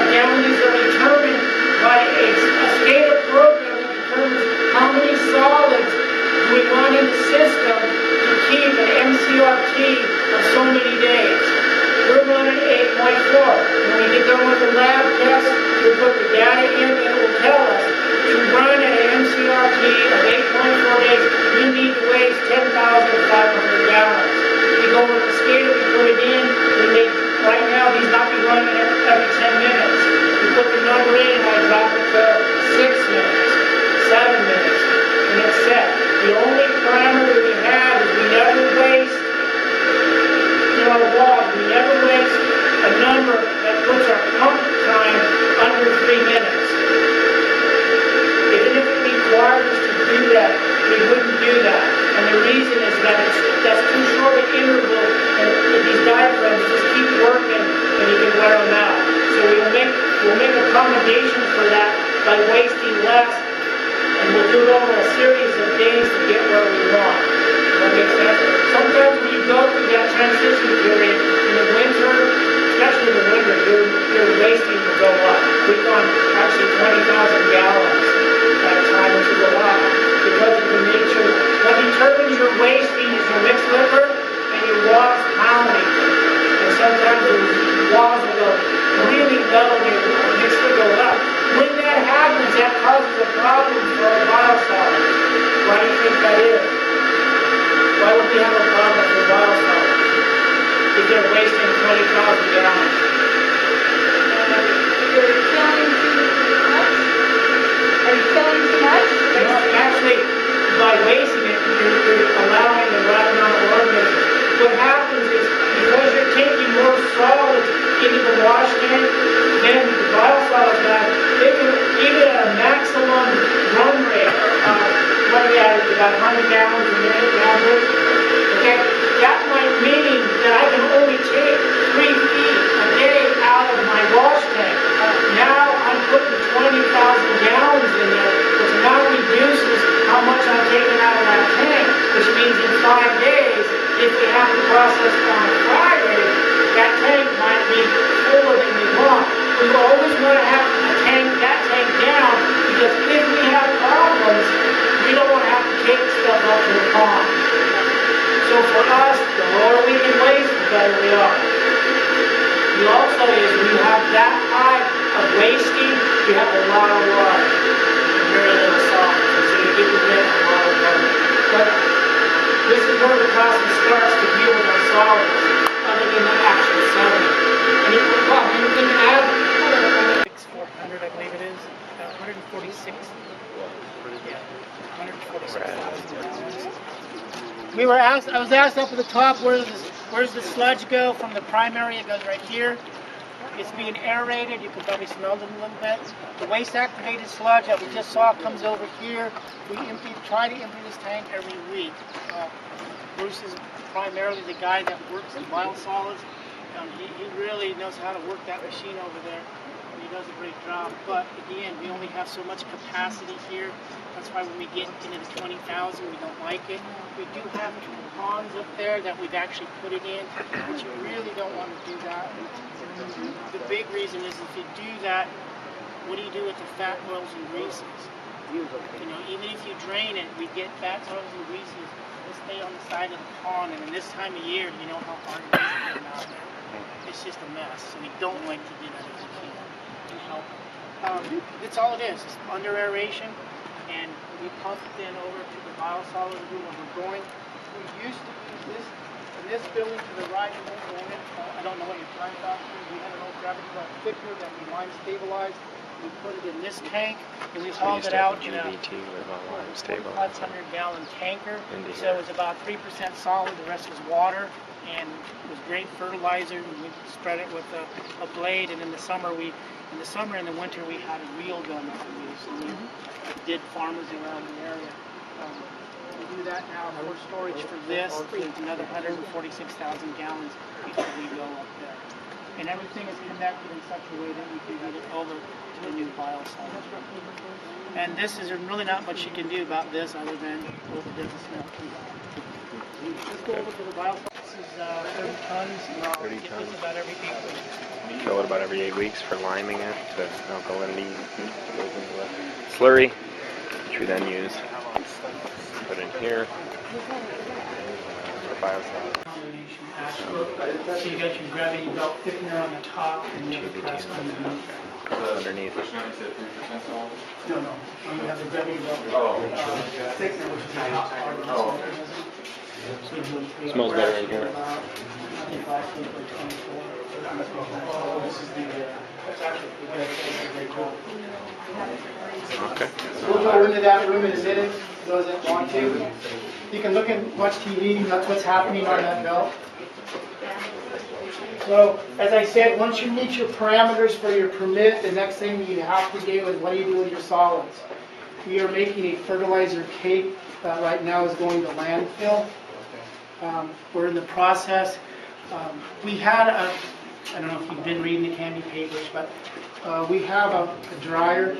again, these are determined by a SCADA program that determines how many solids do we want in the system to keep an MCRT of so many days. We're running 8.4. When we get done with the lab test, we put the data in and it will tell us to run at an MCRT of 8.4 days, you need to waste 10,500 gallons. We go with the SCADA, we put it in, we make, right now these not be running every 10 minutes. We put the number in and I drop it to 6 minutes, 7 minutes, and it's set. The only parameter we have is we never waste in our log, we never waste a number that puts our pump time under 3 minutes. Even if it required us to do that, we wouldn't do that. And the reason is that that's too short an interval, and these diaphragms just keep working, and you can wear them out. So we'll make accommodations for that by wasting less, and we'll do it over a series of days to get where we want. That makes sense? Sometimes when you go through that transition period in the winter, especially in the winter, your wasting will go up. We've gone actually 20,000 gallons at a time, which is a lot, because of the nature. What determines your wasting is your mixed liquor and your walls pounding. And sometimes those walls will go really low and your mixed liquor go up. When that happens, that causes a problem for our biosolids. Why do you think that is? Why would we have a problem for biosolids? If they're wasting 20,000 gallons. You're killing too much? Are you killing too much? No, actually, by wasting it, you're allowing the right amount of organisms. What happens is, because you're taking more solids into the wash tank, then the biosolids now, they can, even at a maximum run rate, what do we average, about 100 gallons a minute average? Okay, that might mean that I can only take 3 feet a day out of my wash tank. Now I'm putting 20,000 gallons in there, which now reduces how much I'm taking out of that tank, which means in 5 days, if we have to process on a Friday, that tank might be fuller than we want. We always want to have that tank down, because if we have problems, we don't want to have to take stuff up to the pond. So for us, the lower we can waste, the better we are. The also is when you have that high of wasting, you have a lot of water and very little solids. And so you get to get a lot of water. But this is where the process starts to deal with our solids, other than the actual selling. And it will come. Anything to add? 400, I believe it is. 146. Yeah. 146,000. I was asked up at the top, where's the sludge go from the primary? It goes right here. It's being aerated. You can probably smell it a little bit. The waste-activated sludge that we just saw comes over here. We try to empty this tank every week. Bruce is primarily the guy that works in biosolids. He really knows how to work that machine over there, and he does a great job. But again, we only have so much capacity here. That's why when we get into the 20,000, we don't like it. We do have 2 ponds up there that we've actually put it in, but you really don't want to do that. The big reason is if you do that, what do you do with the fat, oils, and greases? You know, even if you drain it, we get fat, oils, and greases. They stay on the side of the pond, and in this time of year, you know how hard it is to get them out there. It's just a mess. So we don't like to do that if we can to help. That's all it is. It's under aeration, and we pump it then over to the biosolids room where we're going. We used to use this in this building to the right. I don't know what your time about. We had an old gravity well thickener that we line stabilized. We put it in this tank, and we hauled it out in a 500-gallon tanker. So it was about 3% solid. The rest was water, and it was great fertilizer. And we spread it with a blade. And in the summer and the winter, we had a reel gun that we used. And we did farmers around the area. We do that now for storage for this. Another 146,000 gallons before we go up there. And everything is connected in such a way that we can get it over to the new biosolids. And this is really not much you can do about this other than what the business now. Let's go over to the biosolids. This is 30 tons. 30 tons. This about every 8 weeks. Fill it about every 8 weeks for liming it. The alkalinity goes into the slurry, which we then use. Put in here for biosolids. So you got your gravity belt thickener on the top and you have the press underneath. Underneath. No. You have the gravity belt thickener, which is the top part of the mechanism. Smells better in here. Okay. We'll go into that room in a minute, those that want to. You can look and watch TV, that's what's happening on that belt. So, as I said, once you meet your parameters for your permit, the next thing you have to do is what do you do with your solids? We are making a fertilizer cake that right now is going to landfill. We're in the process. We had I don't know if you've been reading the Candy papers, but we have a dryer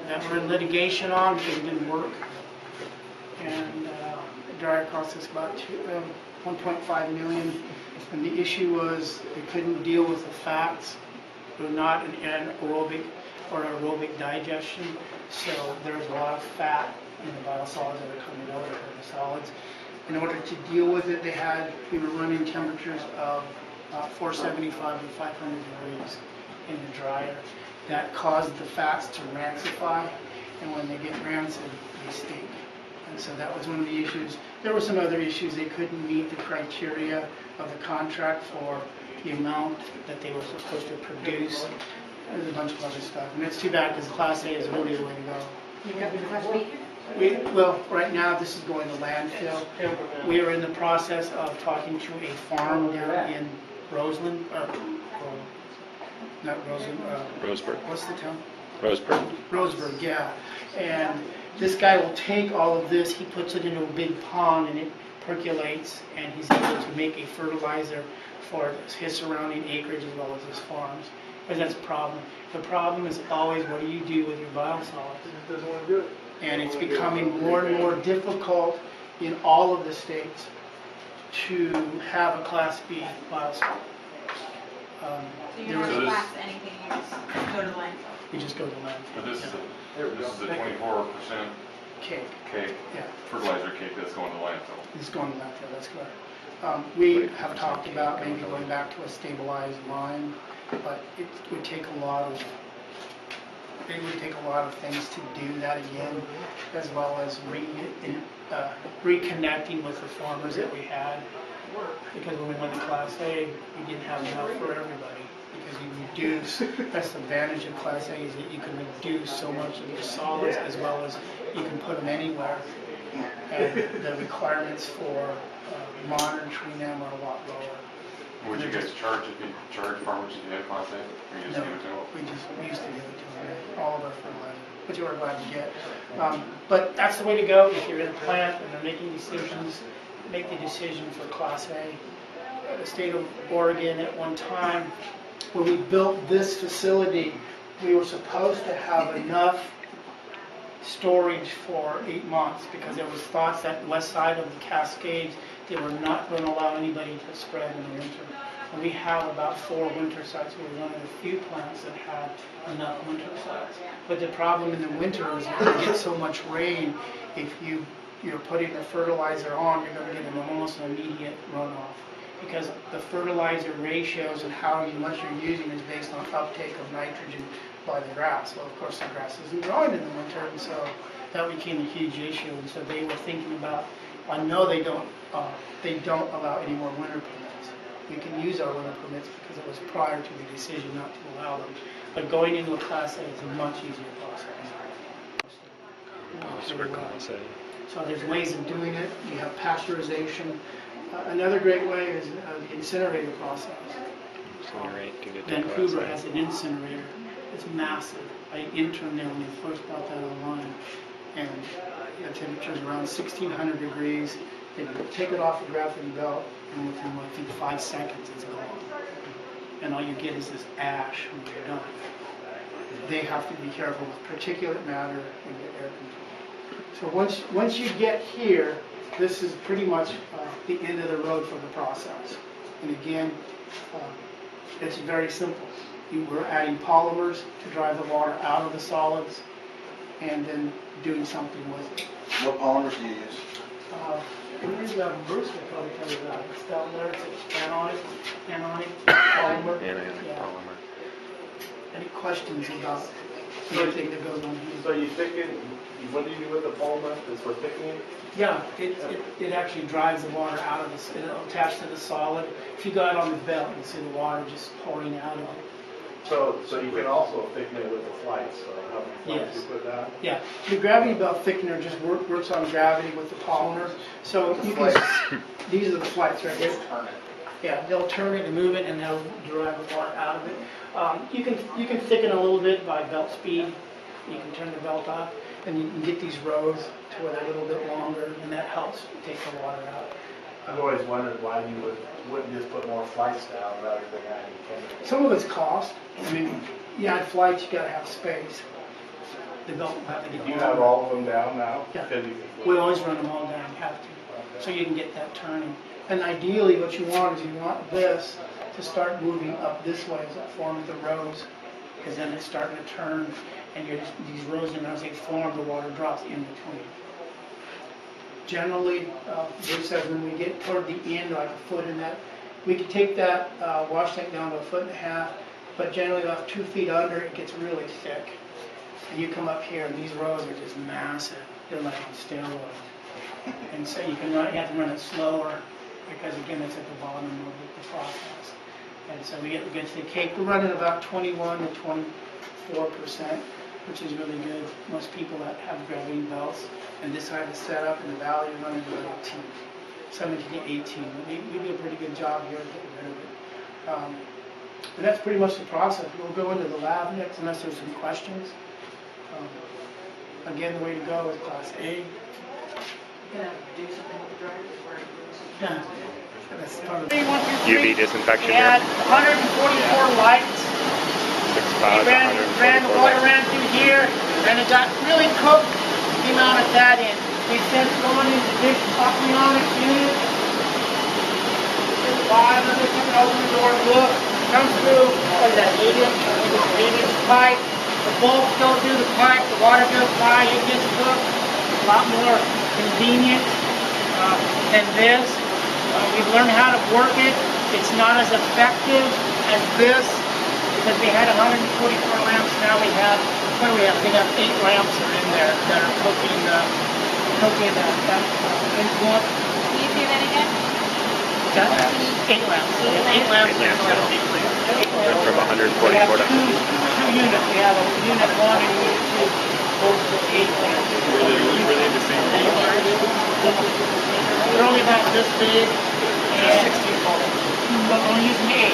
that we're in litigation on because it didn't work. And the dryer cost us about 1.5 million. And the issue was they couldn't deal with the fats. They're not an anaerobic or aerobic digestion. So there's a lot of fat in the biosolids that are coming out of the solids. In order to deal with it, we were running temperatures of 475 to 500 degrees in the dryer. That caused the fats to rancify, and when they get rancid, they stink. And so that was one of the issues. There were some other issues. They couldn't meet the criteria of the contract for the amount that they were supposed to produce. There's a bunch of other stuff. And it's too bad because Class A is really the way to go. Well, right now this is going to landfill. We are in the process of talking to a farm down in Roseland, not Roseland, Roseburg. what's the town? Roseburg. Roseburg, yeah. And this guy will take all of this, he puts it into a big pond and it percolates, and he's able to make a fertilizer for his surrounding acreage as well as his farms. Because that's a problem. The problem is always what do you do with your biosolids? He doesn't want to do it. And it's becoming more and more difficult in all of the states to have a Class B biosolid. So you're not class anything, you just go to landfill. We just go to landfill. But this is a 24% Cake, cake, yeah. fertilizer cake that's going to landfill. It's going to landfill, that's correct. We have talked about maybe going back to a stabilized line, but it would take a lot of things to do that again, as well as reconnecting with the farmers that we had. Because when we went to Class A, we didn't have enough for everybody. Because you reduce, that's the advantage of Class A, is that you can reduce so much of your solids as well as you can put them anywhere. And the requirements for monitoring them are a lot lower. Would you guys charge if you charge farmers if you had Class A? Or you just No, give it to them? we used to give it to them, all of our fertilizer, which we're glad to get. But that's the way to go if you're in a plant and they're making decisions. Make the decision for Class A. the state of Oregon at one time, when we built this facility, we were supposed to have enough storage for 8 months because there was thoughts that west side of the Cascades, they were not going to allow anybody to spread in the winter. And we have about 4 winter sites. We're one of the few plants that had enough winter sites. But the problem in the winter is when you get so much rain, if you're putting the fertilizer on, you're going to get almost an immediate runoff. Because the fertilizer ratios and how much you're using is based on uptake of nitrogen by the grass. Well, of course, the grass isn't growing in the winter, and so that became a huge issue. And so they were thinking about, I know they don't allow any more winter permits. We can use our winter permits because it was prior to the decision not to allow them. But going into a Class A is a much easier process. So there's ways of doing it. You have pasteurization. Another great way is the incinerator process. Vancouver has an incinerator. It's massive. I interned there when they first brought that online. And the temperature is around 1600 degrees. They take it off the gravity belt, and within, I think, 5 seconds it's gone. And all you get is this ash when you're done. They have to be careful with particulate matter and get air control. So once you get here, this is pretty much the end of the road for the process. And again, it's very simple. We're adding polymers to drive the water out of the solids and then doing something with it. What polymers do you use? Bruce will probably tell you that. It's down there. It's anionic polymer. Polymer. Any questions about anything that goes on here? So you thicken, what do you do with the polymer? Is for thickening? Yeah, it actually drives the water out of the, it'll attach to the solid. If you go out on the belt, you'll see the water just pouring out of it. So you can also thicken it with the flights, so how many flights Yes. you put down? Yeah, the gravity belt thickener just works on gravity with the polymer. So you can, these are the flights right here. Yeah, they'll turn it and move it, and they'll drive the water out of it. You can thicken a little bit by belt speed. You can turn the belt up, and you can get these rows to where they're a little bit longer, and that helps take the water out. I've always wondered why you wouldn't just put more flights down rather than adding chemicals. Some of it's cost. I mean, you add flights, you gotta have space. The belt will have to get You have all of them down now? Yeah. Because you can We always run them all down, you have to, so you can get that turning. And ideally, what you want is you want this to start moving up this way as it forms the rows, because then it's starting to turn, and these rows, and as they form, the water drops in between. Generally, Bruce says when we get toward the end, like a foot in that, we could take that wash tank down to 1.5 feet, but generally about 2 feet under, it gets really thick. And you come up here, and these rows are just massive. They're like on steroids. And so you have to run it slower, because again, it's at the bottom of the process. And so we get to the cake. We're running about 21 to 24%, which is really good. Most people that have gravity belts and this side is set up in the valley are running about 18, 17 to 18. We do a pretty good job here of getting rid of it. And that's pretty much the process. We'll go into the lab next unless there's some questions. Again, the way to go is Class A. Gonna do something with the dryers or? Yeah. That's part of UV disinfection We had here. 144 lights. 6 We spots, ran the 144 water lights. ran through here, and it got really cooked. We mounted that in. We since gone into big aquarionic unit. Bottom of it, you can open the door, look, comes through, what is that, 8-inch pipe. The bulbs go through the pipe, the water goes by, it gets cooked. A lot more convenient than this. We've learned how to work it. It's not as effective as this because we had 144 lamps. Now we have, what do we have? We have 8 lamps are in there that are cooking that input. Can you do that again? 8 lamps. We have 8 lamps. 8 lamps, yeah. Went from 144 We have to... two units. We have a unit 1 and unit 2. Both with 8 lamps. Were they the same? They're only about this big, and but we're using 8.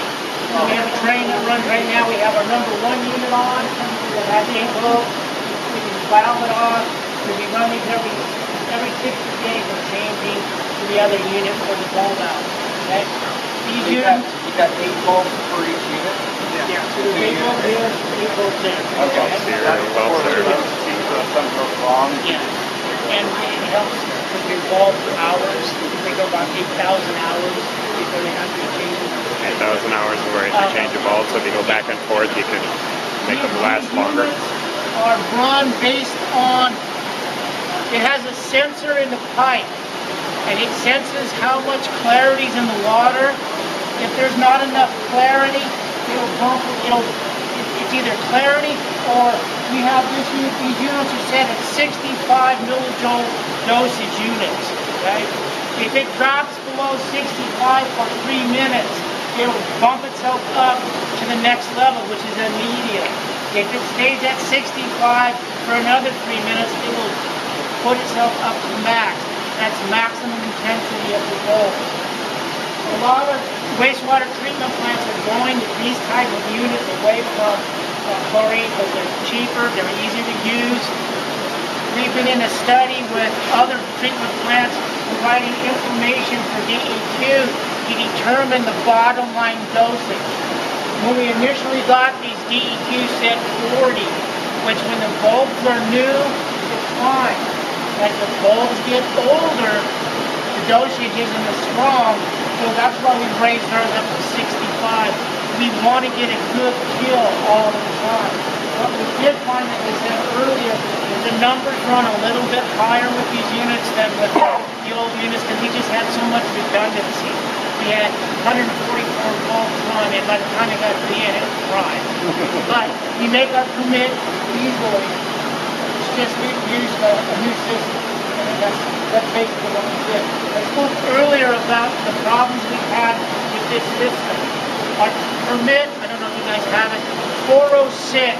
So we have a train that runs right now. We have our number 1 unit on. That ain't low. We can valve it off. We'll be running every 60 days. We're changing to the other unit for the ball valve. Okay. These units, You got 8 bulbs for each unit? yeah, so there's 8 volts here, 8 volts there. Okay. Here, That's bulbs for there. emergency, so if something goes wrong. Yeah, and it helps with your bulb hours. They go about 8,000 hours before they have to change them. 8,000 hours where you change a bulb, so if you go back and forth, you can make them last longer. These are run based on, it has a sensor in the pipe, and it senses how much clarity is in the water. If there's not enough clarity, it'll bump, it's either clarity or we have these units are set at 65 millijoule dosage units, right? If it drops below 65 for 3 minutes, it'll bump itself up to the next level, which is immediate. If it stays at 65 for another 3 minutes, it will put itself up to max. That's maximum intensity of the bulb. A lot of wastewater treatment plants are going to these type of units away from chlorine because they're cheaper, they're easier to use. We've been in a study with other treatment plants providing information for DEQ to determine the bottom line dosage. When we initially got these, DEQ said 40, which when the bulbs are new, it's fine. As the bulbs get older, the dosage isn't as strong, so that's why we raised ours up to 65. We want to get a good kill all the time. What we did find, as I said earlier, is the numbers run a little bit higher with these units than with the old units because we just had so much redundancy. We had 144 bulbs run, and by the time it got to the end, it was dry. But we make our commit easily. It's just we used a new system. And that's basically what we did. I spoke earlier about the problems we had with this system. Our permit, I don't know if you guys have it, 406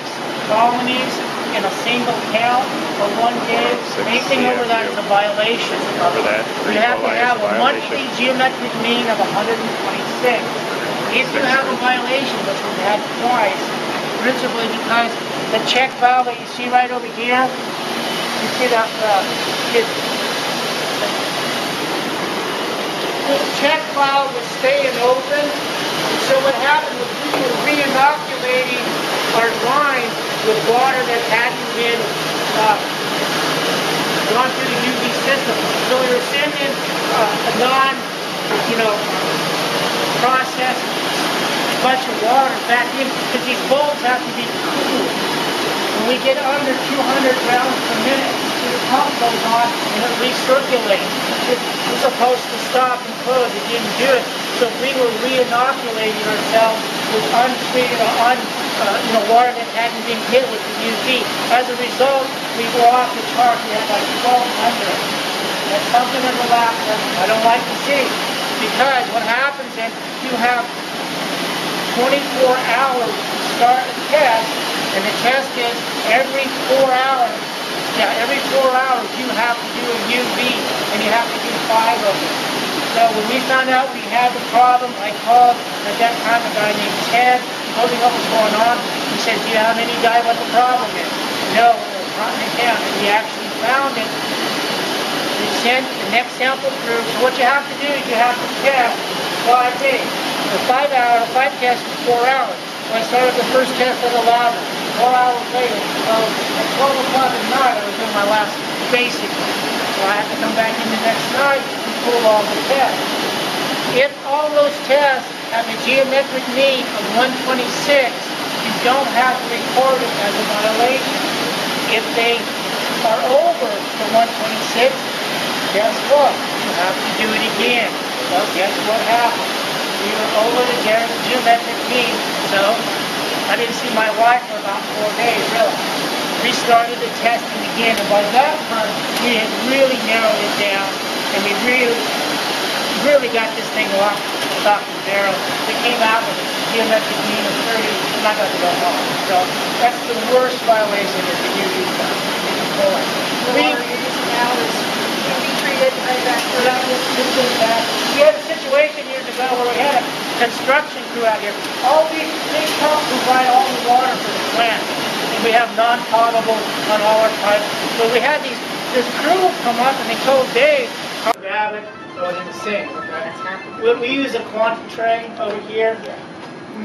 colonies in a single count for 1 day. Anything over that is a violation. Over that, You have to have a violation. monthly geometric mean of 126. If you have a violation, which we've had twice, principally because the check valve that you see right over here, you see that this check valve was staying open. So what happened was we were re-inoculating our lines with water that hadn't been gone through the UV system. So we were sending a processed bunch of water back in because these bulbs have to be cooled. When we get under 200 rounds per minute, this pump goes on and it recirculates. It's supposed to stop and close. It didn't do it. So we were re-inoculating ourselves with untreated water that hadn't been hit with the UV. As a result, we were off the chart. We had like 1,200. That's something in the lab that I don't like to see. Because what happens is you have 24 hours to start a test, and the test is every 4 hours. Yeah, every 4 hours you have to do a UV, and you have to do 5 of them. So when we found out we had the problem, I called at that time a guy named Ted, told me what was going on. He said, "Do you have any idea what the problem is?" No, we're hunting it down, and we actually found it. We sent the next sample through. So what you have to do is you have to test 5 days. The 5 tests for 4 hours. So I started the first test at 11. 4 hours later, so at 12 o'clock at night, I was doing my last basic. So I had to come back in the next night and pull all the tests. If all those tests have a geometric mean of 126, you don't have to record it as a violation. If they are over the 126, guess what? You have to do it again. Well, guess what happened? We were over the geometric mean, so I didn't see my wife for about 4 days, really. Restarted the testing again, and by that time, we had really narrowed it down, and we really got this thing locked, stock and barrel. It came out with a geometric mean of 30, and I got to go home. So that's the worst violation is the UV stuff. The water you're using now is UV treated, We had a situation years ago where we had a construction crew out here. All these pumps provide all the water for the plant. And we have non-potable on all our pipes. So we had this crew come up and they told Dave, Babbitt, goes in the sink, okay? We use a quantity tray over here,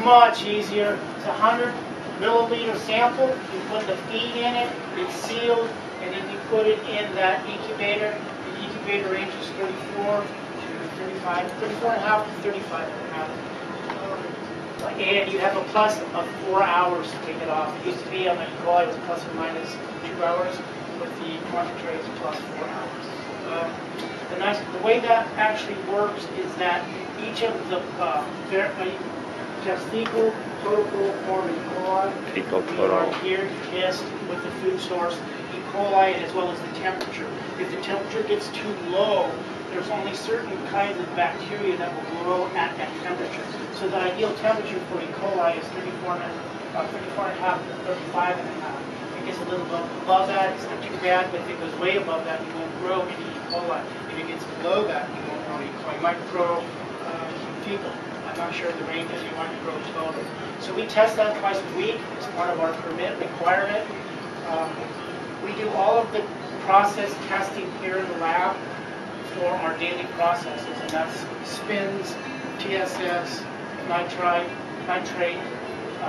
much easier. It's a 100 milliliter sample. You put the feed in it, it's sealed, and then you put it in that incubator. The incubator ranges 34 to 35, 34 and a half to 35 and a half. And you have a plus of 4 hours to take it off. It used to be on the E. coli, it was plus or minus 2 hours. With the quantity tray, it's plus 4 hours. The way that actually works is that each of the just fecal, total form E. coli. Fecal We total. are here to test with the food source E. coli as well as the temperature. If the temperature gets too low, there's only certain kinds of bacteria that will grow at that temperature. So the ideal temperature for E. coli is 34 and a half to 35 and a half. If it gets a little above that, it's not too bad, but if it goes way above that, you won't grow any E. coli. If it gets below that, you won't grow E. coli. You might grow fecal. I'm not sure the range is, you might grow total. So we test that twice a week. It's part of our permit requirement. We do all of the process testing here in the lab for our daily processes, and that's spins, TSS, nitrate,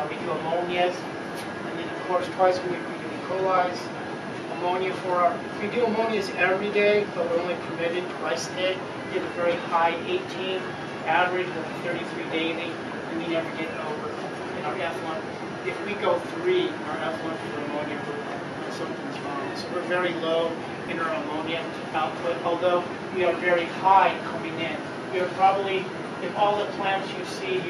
we do ammonias, and then of course twice a week we do E. coli's, ammonia we do ammonias every day, but we're only permitted twice a day. We get a very high 18 average with 33 daily, and we never get over in our effluent. If we go 3, our effluent for ammonia, something's wrong. So we're very low in our ammonia output, although we are very high coming in. We are probably, if all the plants you see,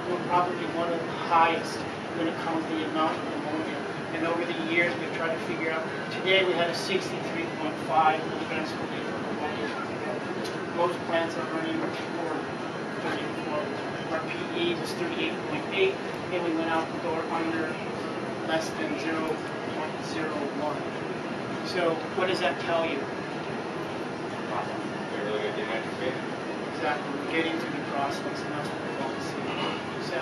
we're probably one of the highest when it comes to the amount of ammonia. And over the years, we've tried to figure out, today we had a 63.5 milligrams per liter of ammonia. Most plants are running 34. Our PE was 38.8, and we went out the door under less than 0.01. So what does that tell you? Exactly, we're getting through the process, and that's what we want to see. So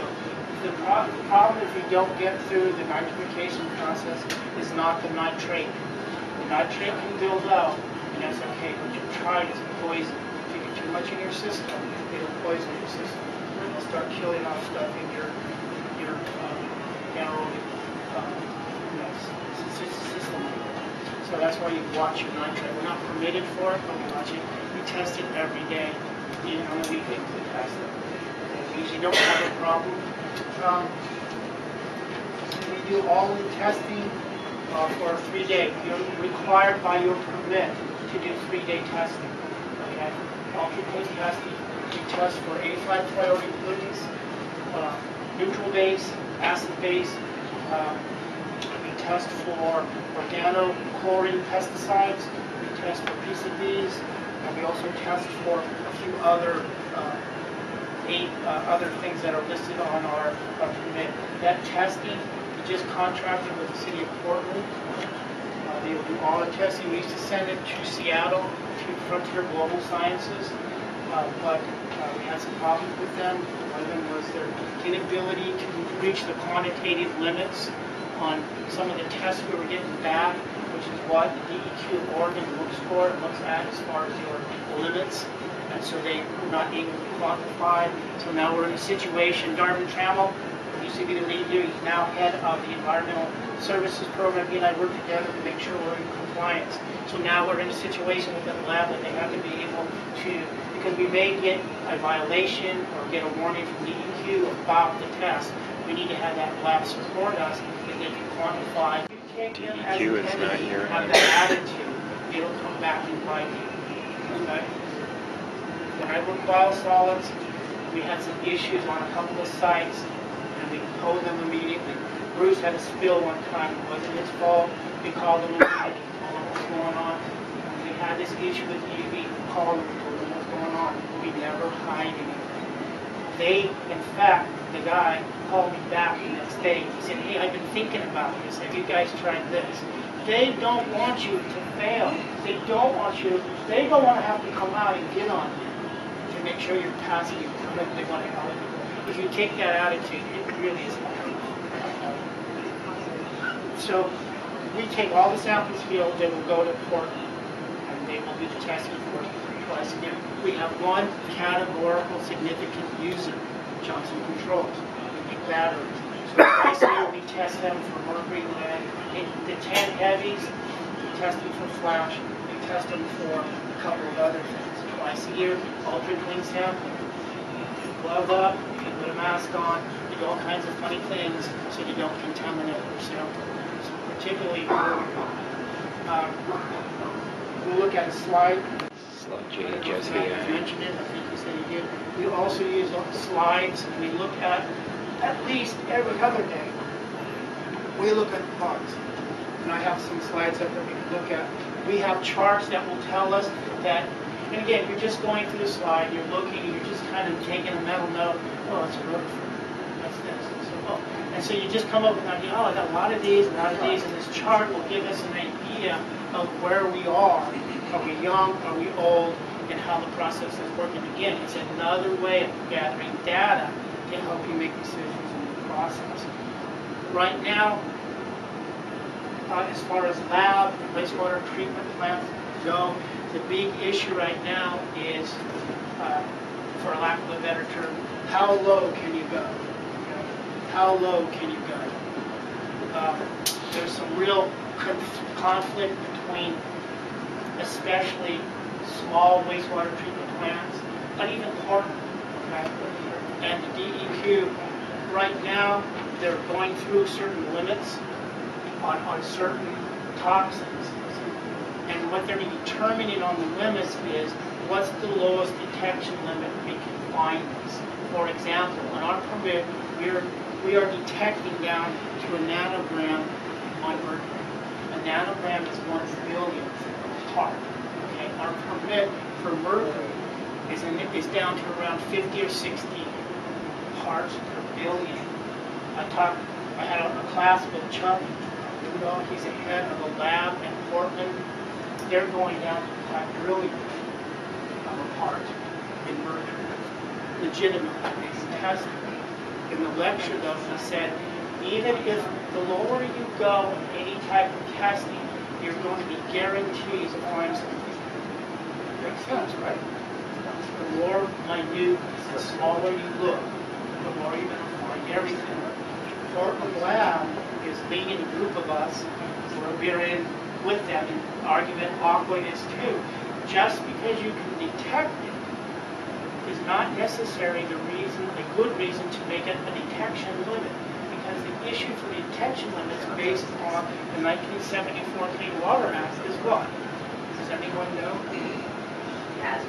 the problem if you don't get through the nitrification process is not the nitrate. The nitrate can build up, and that's okay, but your tribe is poison. If you get too much in your system, it'll poison your system. It'll start killing off stuff in your anaerobic system. So that's why you watch your nitrate. We're not permitted for it, but we watch it. We test it every day. On a weekly test it. We usually don't have a problem. We do all the testing for a 3-day. You're required by your permit to do 3-day testing. Okay? Ultra-close testing. We test for A5 priority pollutants, neutral base, acid base. We test for organochlorine pesticides. We test for PCBs. And we also test for a few other 8 other things that are listed on our permit. That testing, we just contracted with the city of Portland. They will do all the testing. We used to send it to Seattle, to Frontier Global Sciences, but we had some problems with them. One of them was their inability to reach the quantitative limits on some of the tests we were getting back, which is what the DEQ of Oregon looks for. It looks at as far as your limits. And so they were not able to quantify. So now we're in a situation. Darvin Trammell, who used to be the lead here, he's now head of the Environmental Services Program. He and I work together to make sure we're in compliance. So now we're in a situation with the lab that they have to be able to, because we may get a violation or get a warning from DEQ about the test. We need to have that lab support us that they can quantify. DEQ is not here have anymore. that attitude, it'll come back and bite you. Okay? When I worked biosolids, we had some issues on a couple of sites, and we told them immediately. Bruce had a spill one time. It wasn't his fault. We called him immediately, told him what's going on. When we had this issue with UV, we called him, told him what's going on. We never hide anything. They, in fact, the guy called me back the next day. He said, hey, I've been thinking about this. Have you guys tried this? They don't want you to fail. They don't want you, they don't want to have to come out and get on you to make sure you're passing it. They want to help you. If you take that attitude, it really is helpful. So we take all the samples field, they will go to Portland, and they will do the testing for Twice a year. We have one categorical significant user, Johnson Controls, batteries. So twice a year we test them for mercury, lead. The 10 heavies, we test them for flash. We test them for a couple of other things. Twice a year, altered clean sampling. Glove up, you put a mask on, you do all kinds of funny things so you don't contaminate your sample. So particularly, we'll look at a slide. I mentioned it, I think you said you did. We also use slides, and we look at least every other day. We look at bugs. And I have some slides up that we can look at. We have charts that will tell us that, and again, you're just going through the slide, you're looking, you're just kind of taking a mental note, oh, that's a Rutherford, that's this. And so, oh. And so you just come up with an idea, oh, I got a lot of these, and this chart will give us an idea of where we are. Are we young, are we old, and how the process is working. Again, it's another way of gathering data to help you make decisions in the process. Right now, as far as lab and wastewater treatment plants go, the big issue right now is, for lack of a better term, how low can you go? How low can you go? There's some real conflict between especially small wastewater treatment plants, but even Portland, okay? And the DEQ, right now, they're going through certain limits on certain toxins. And what they're determining on the limits is what's the lowest detection limit we can find this. For example, on our permit, we are detecting down to a nanogram on mercury. A nanogram is 1/1,000,000th part. Okay, our permit for mercury is down to around 50 or 60 parts per billion. I had a class with Chuck. He's the head of a lab in Portland. They're going down to 5 trillion of a part in mercury. Legitimately, it's tested. In the lecture, though, he said, even if the lower you go in any type of testing, you're going to be guaranteed to find something. Makes sense, right? The more minute, the smaller you look, the more you're going to find everything. Portland Lab is leading a group of us where we're in with them in argument. Aqua is too. Just because you can detect it is not necessarily a good reason to make it a detection limit. Because the issue for the detection limits based on the 1974 Clean Water Act is what? Does anyone know? Yes.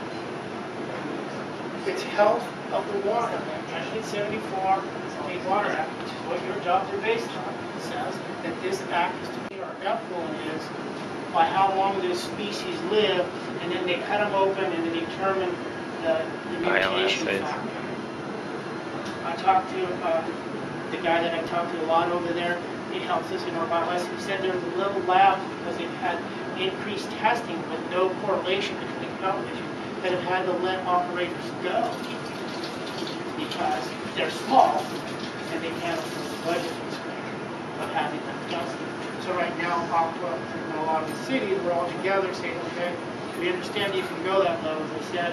It's health of the water. 1974 Clean Water Act, which is what your jobs are based on, says that this act is to be our effluent is by how long this species live, and then they cut them open and they determine the mutation factor. I talked to the guy that I talked to a lot over there. He helps us in our biologist. He said there's a little lab because they've had increased testing with no correlation between health issues that have had to let operators go because they're small and they can't afford the budget of having them tested. So right now, Aqua and a lot of the cities, we're all together saying, okay, we understand you can go that low. As I said,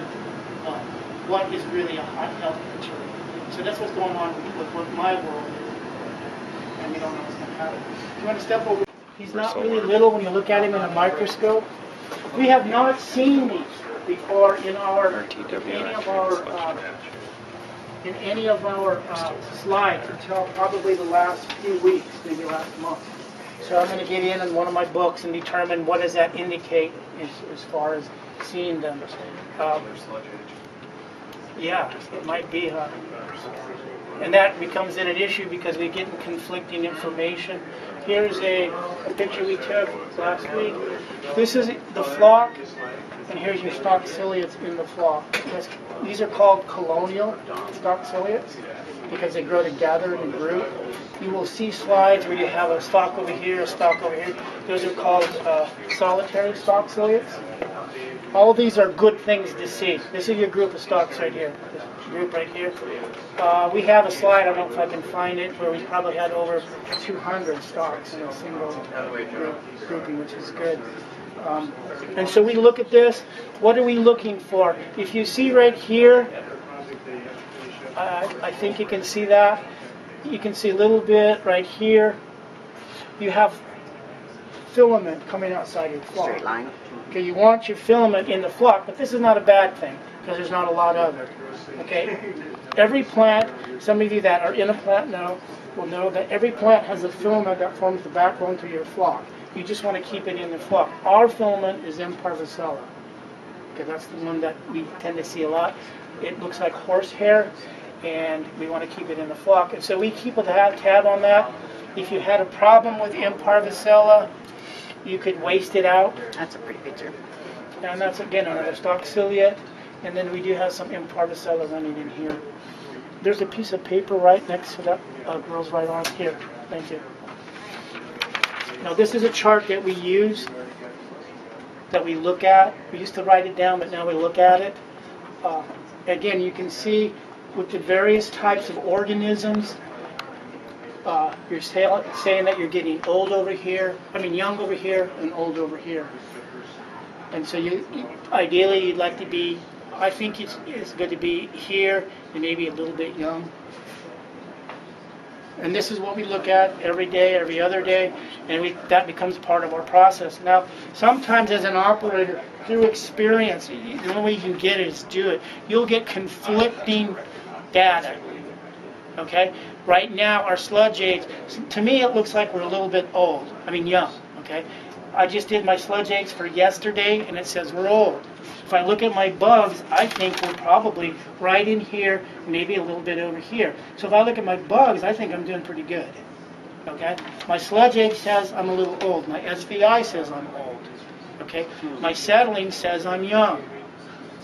what is really a high health material? So that's what's going on with what my world is. And we don't know what's going to happen. You want to step over? He's not really little when you look at him in a microscope. We have not seen these before in any of our slides until probably the last few weeks, maybe last month. So I'm going to get in one of my books and determine what does that indicate as far as seeing them. Yeah, it might be, huh? And that becomes an issue because we get conflicting information. Here's a picture we took last week. This is the flock, and here's your stalk ciliates in the flock. These are called colonial stalk ciliates because they grow together in a group. You will see slides where you have a stalk over here, a stalk over here. Those are called solitary stalk ciliates. All of these are good things to see. This is your group of stalks right here. This group right here. We have a slide, I don't know if I can find it, where we probably had over 200 stalks in a single grouping, which is good. And so we look at this. What are we looking for? If you see right here, I think you can see that. You can see a little bit right here. You have filament coming outside your flock. Straight line. Okay, you want your filament in the flock, but this is not a bad thing because there's not a lot of it. Okay, every plant, some of you that are in a plant now will know that every plant has a filament that forms the backbone to your flock. You just want to keep it in the flock. Our filament is M. parvicella. Okay, that's the one that we tend to see a lot. It looks like horsehair, and we want to keep it in the flock. And so we keep a tab on that. If you had a problem with M. parvicella, you could waste it out. That's a pretty picture. And that's again another stalk ciliate. And then we do have some M. parvicella running in here. There's a piece of paper right next to that girl's right arm here. Thank you. Now this is a chart that we use, that we look at. We used to write it down, but now we look at it. Again, you can see with the various types of organisms, you're saying that you're getting old over here, young over here and old over here. And so ideally you'd like to be, I think it's good to be here and maybe a little bit young. And this is what we look at every day, every other day, and that becomes part of our process. Now, sometimes as an operator, through experience, the only way you can get it is do it. You'll get conflicting data. Okay? Right now, our sludge age, to me it looks like we're a little bit old. Young. Okay? I just did my sludge age for yesterday, and it says we're old. If I look at my bugs, I think we're probably right in here, maybe a little bit over here. So if I look at my bugs, I think I'm doing pretty good. Okay? My sludge age says I'm a little old. My SVI says I'm old. Okay? My settling says I'm young.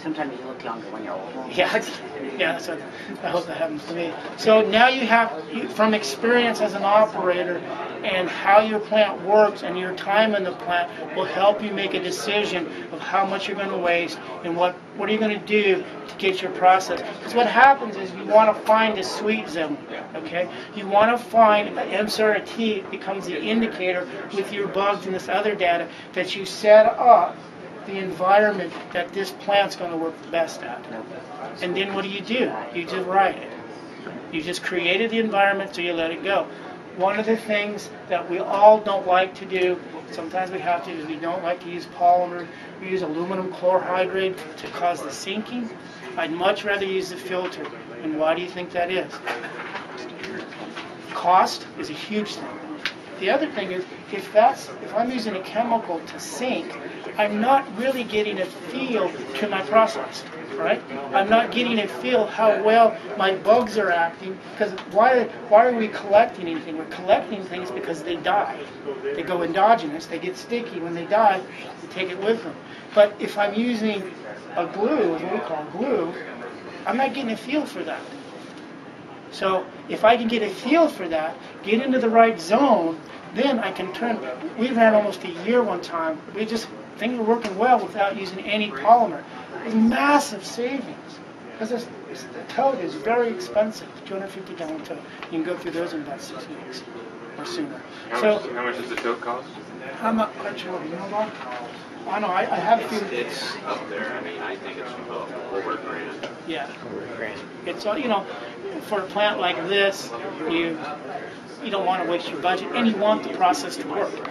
Sometimes you look younger when you're old. Yeah, that's what, I hope that happens to me. So now you have, from experience as an operator and how your plant works and your time in the plant will help you make a decision of how much you're going to waste and what are you going to do to get your process. Because what happens is you want to find a sweet zone, okay? You want to find an MCRT becomes the indicator with your bugs and this other data that you set up the environment that this plant's going to work best at. And then what do? You just write it. You just created the environment, so you let it go. One of the things that we all don't like to do, sometimes we have to, is we don't like to use polymer. We use aluminum chlorhydrate to cause the sinking. I'd much rather use the filter. And why do you think that is? Cost is a huge thing. The other thing is, if I'm using a chemical to sink, I'm not really getting a feel to my process, right? I'm not getting a feel how well my bugs are acting, because why are we collecting anything? We're collecting things because they die. They go endogenous, they get sticky. When they die, we take it with them. But if I'm using a glue, what we call glue, I'm not getting a feel for that. So if I can get a feel for that, get into the right zone, then I can turn. We ran almost a year one time. Things were working well without using any polymer. It was massive savings. Because the tote is very expensive, 250-gallon tote. You can go through those in about 6 weeks or sooner. How much does the tote cost? I'm not quite sure. You know what? I know. I have a few. It's up there. I think it's over $1,000. Yeah. It's for a plant like this, you don't want to waste your budget, and you want the process to work.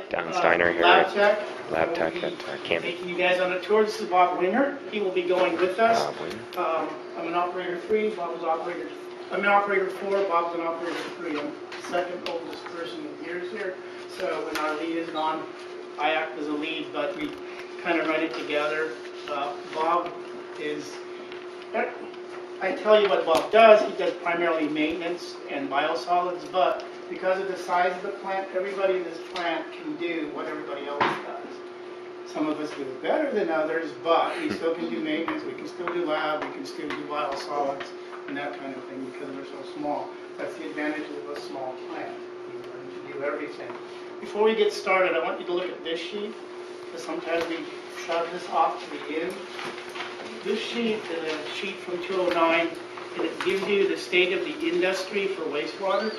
Don Steiner here Lab at Tech. Lab Tech at Camp. Taking you guys on a tour. This is Bob Winger. He will be going with us. Bob Winger. I'm an operator 3. I'm an operator 4. Bob's an operator 3. I'm the second oldest person in years here. So when our lead is gone, I act as a lead, but we kind of run it together. Bob is. I tell you what Bob does. He does primarily maintenance and biosolids, but because of the size of the plant, everybody in this plant can do what everybody else does. Some of us do it better than others, but we still can do maintenance, we can still do lab, we can still do biosolids, and that kind of thing because we're so small. That's the advantage of a small plant. You learn to do everything. Before we get started, I want you to look at this sheet, because sometimes we shove this off to the end. This sheet is a sheet from 209, and it gives you the state of the industry for wastewater.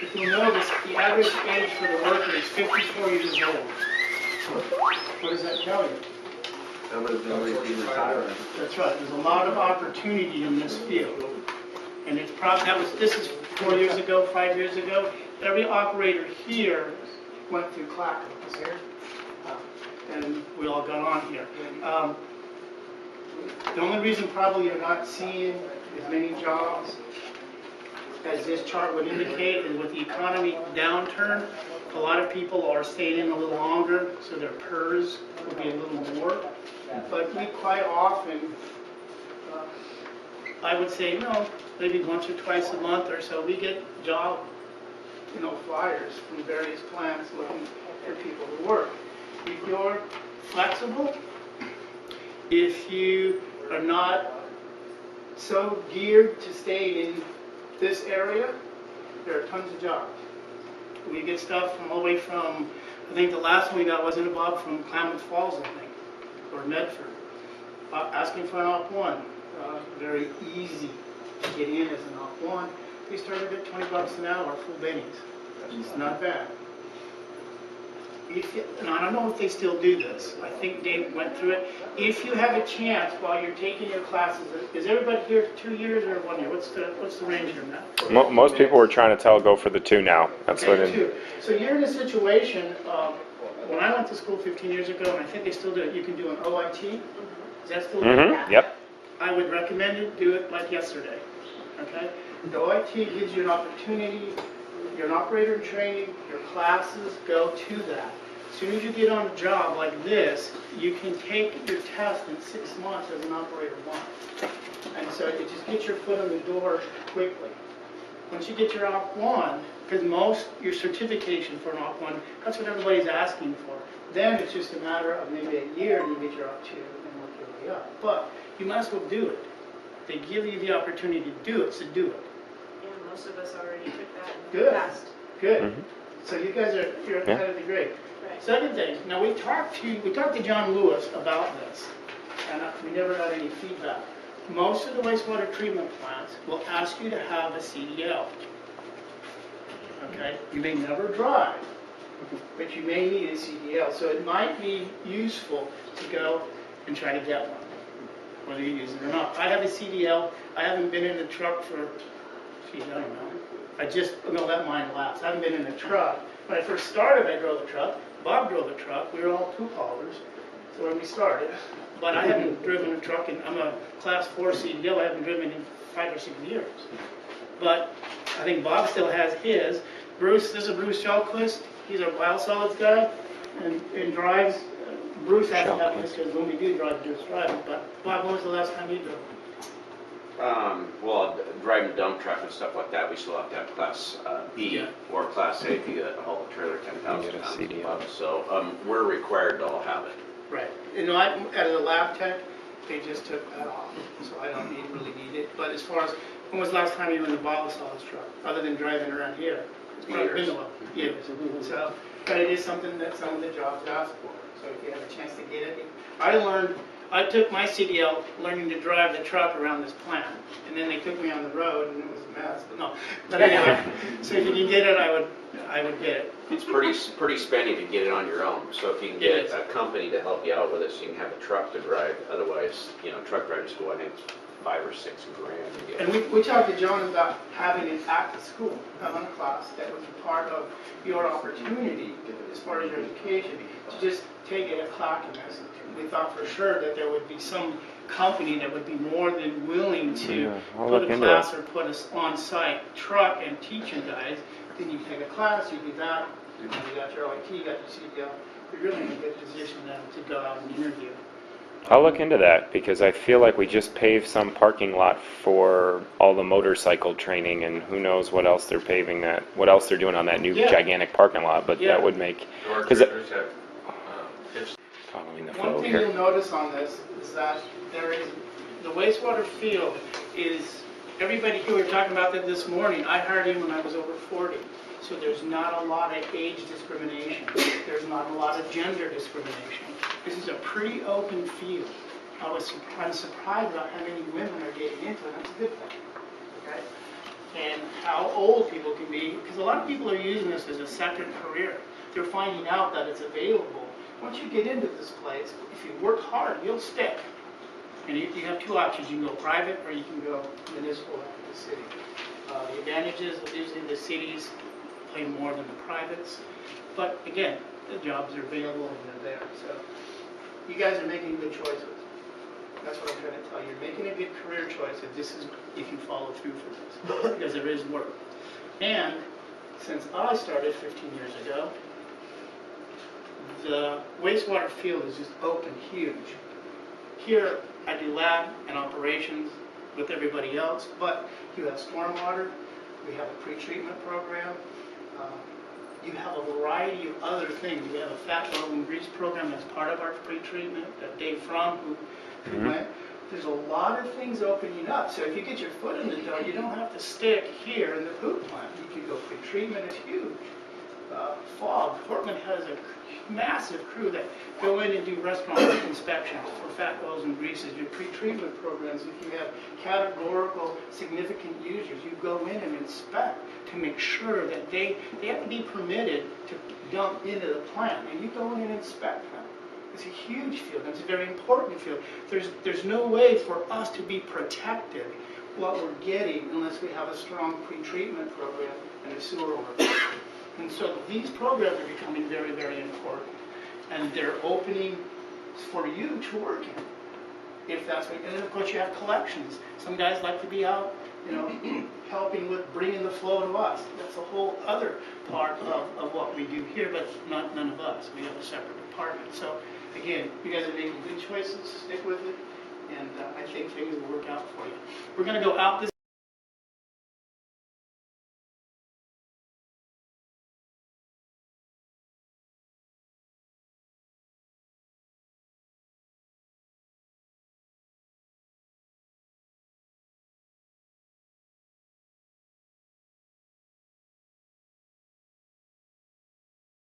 If you'll notice, the average age for the worker is 54 years old. What does that tell you? Nobody's been retiring. That's right, there's a lot of opportunity in this field. And it's this is 4 years ago, 5 years ago. Every operator here went through Clackamas here. And we all got on here. The only reason probably you're not seeing as many jobs as this chart would indicate is with the economy downturn, a lot of people are staying in a little longer, so their PERS will be a little more. But we quite often, I would say, maybe once or twice a month or so, we get job, flyers from various plants looking for people to work. If you're flexible, if you are not so geared to stay in this area, there are tons of jobs. We get stuff from all the way from, I think the last one we got wasn't Bob from Klamath Falls, I think, or Medford, asking for an OP1. Very easy to get in as an OP1. We started at $20 an hour, full bennies. It's not bad. And I don't know if they still do this. I think Dave went through it. If you have a chance while you're taking your classes, is everybody here 2 years or 1 year? What's the range here now? Most people were trying to go for the 2 now. That's Okay, what it. 2. So you're in a situation, when I went to school 15 years ago, and I think they still do it, you can do an OIT. Is that still good? Yep. I would recommend you do it like yesterday, okay? The OIT gives you an opportunity, you're an operator in training, your classes go to that. As soon as you get on a job like this, you can take your test in 6 months as an operator 1. And so you just get your foot in the door quickly. Once you get your OP1, because your certification for an OP1, that's what everybody's asking for. Then it's just a matter of maybe a year and you get your OP2 and work your way up. But you might as well do it. They give you the opportunity to do it, so do it. Yeah, most of us already took that in Good. the past. Good. So you guys you're ahead of the grade. Right. Second thing, now we talked to John Lewis about this, and we never got any feedback. Most of the wastewater treatment plants will ask you to have a CDL. Okay? You may never drive, but you may need a CDL. So it might be useful to go and try to get one, whether you use it or not. I have a CDL. I haven't been in a truck for, I don't know. I'm gonna let mine lapse. I haven't been in a truck. When I first started, I drove a truck. Bob drove a truck. We were all two-haulers. So when we started, but I haven't driven a truck, and I'm a Class 4 CDL. I haven't driven in 5 or 6 years. But I think Bob still has his. Bruce, this is Bruce Shellquist. He's a biosolids guy and drives. Bruce hasn't had this because when we do drive, just driving. But Bob, when was the last time you drove? Well, driving dump truck and stuff like that, we still have to have Class B Yeah. or Class A if you haul a trailer 10,000 You get a pounds CDL. above. So we're required to all have it. Right. As a lab tech, they just took that off, so I don't really need it. But as far as, when was the last time you were in the biosolids truck, other than driving around here? It's probably been a while. Years. So, but it is something that some of the jobs ask for. So if you have a chance to get it, I took my CDL learning to drive the truck around this plant, and then they took me on the road, and it was a mess. But anyway, so if you can get it, I would get it. It's pretty spendy to get it on your own. So if you can get a company to help you out with it, so you can have a truck to drive. Otherwise, truck driver school, I think it's $5 or $6 grand. to get. And we talked to John about having it at the school, having a class that would be part of your opportunity as far as your education, to just take it at Clackamas. We thought for sure that there would be some company that would be more than willing to I'll put look a into class or put us on-site truck and teach you guys. Then you take a class, you do that, and you got your OIT, you got your CDL. You're really in a good position then to go out and interview. I'll look into that because I feel like we just paved some parking lot for all the motorcycle training, and who knows what else they're paving what else they're doing on that new Yeah. gigantic parking lot. But Yeah. that would make Our because trailers have pitched. following the One flow thing here. you'll notice on this is that the wastewater field is, everybody here, we were talking about that this morning, I hired him when I was over 40. So there's not a lot of age discrimination. There's not a lot of gender discrimination. This is a pretty open field. I'm surprised about how many women are getting into it. That's a good thing. Okay? And how old people can be, because a lot of people are using this as a second career. They're finding out that it's available. Once you get into this place, if you work hard, you'll stick. And you have two options. You can go private or you can go municipal like the city. The advantages of using the cities pay more than the privates. But again, the jobs are available and they're there. So you guys are making good choices. That's what I'm trying to tell you. You're making a good career choice if this is, if you follow through for this, because there is work. And since I started 15 years ago, the wastewater field is just open huge. Here, I do lab and operations with everybody else, but you have stormwater, we have a pretreatment program, you have a variety of other things. We have a fat, oil, and grease program that's part of our pretreatment, that Dave Fromm, who went. There's a lot of things opening up. So if you get your foot in the door, you don't have to stick here in the poop plant. You can go pretreatment, it's huge. Fog, Portland has a massive crew that go in and do restaurant inspections for fat, oils, and greases. Your pretreatment programs, if you have categorical significant users, you go in and inspect to make sure that they have to be permitted to dump into the plant, and you go in and inspect them. It's a huge field, and it's a very important field. There's no way for us to be protected what we're getting unless we have a strong pretreatment program and a sewer overflow. And so these programs are becoming very, very important. And they're opening for you to work in, if that's what, and then of course you have collections. Some guys like to be out, helping with bringing the flow to us. That's a whole other part of what we do here, but none of us. We have a separate department. So again, you guys are making good choices, stick with it, and I think things will work out for you. We're gonna go out this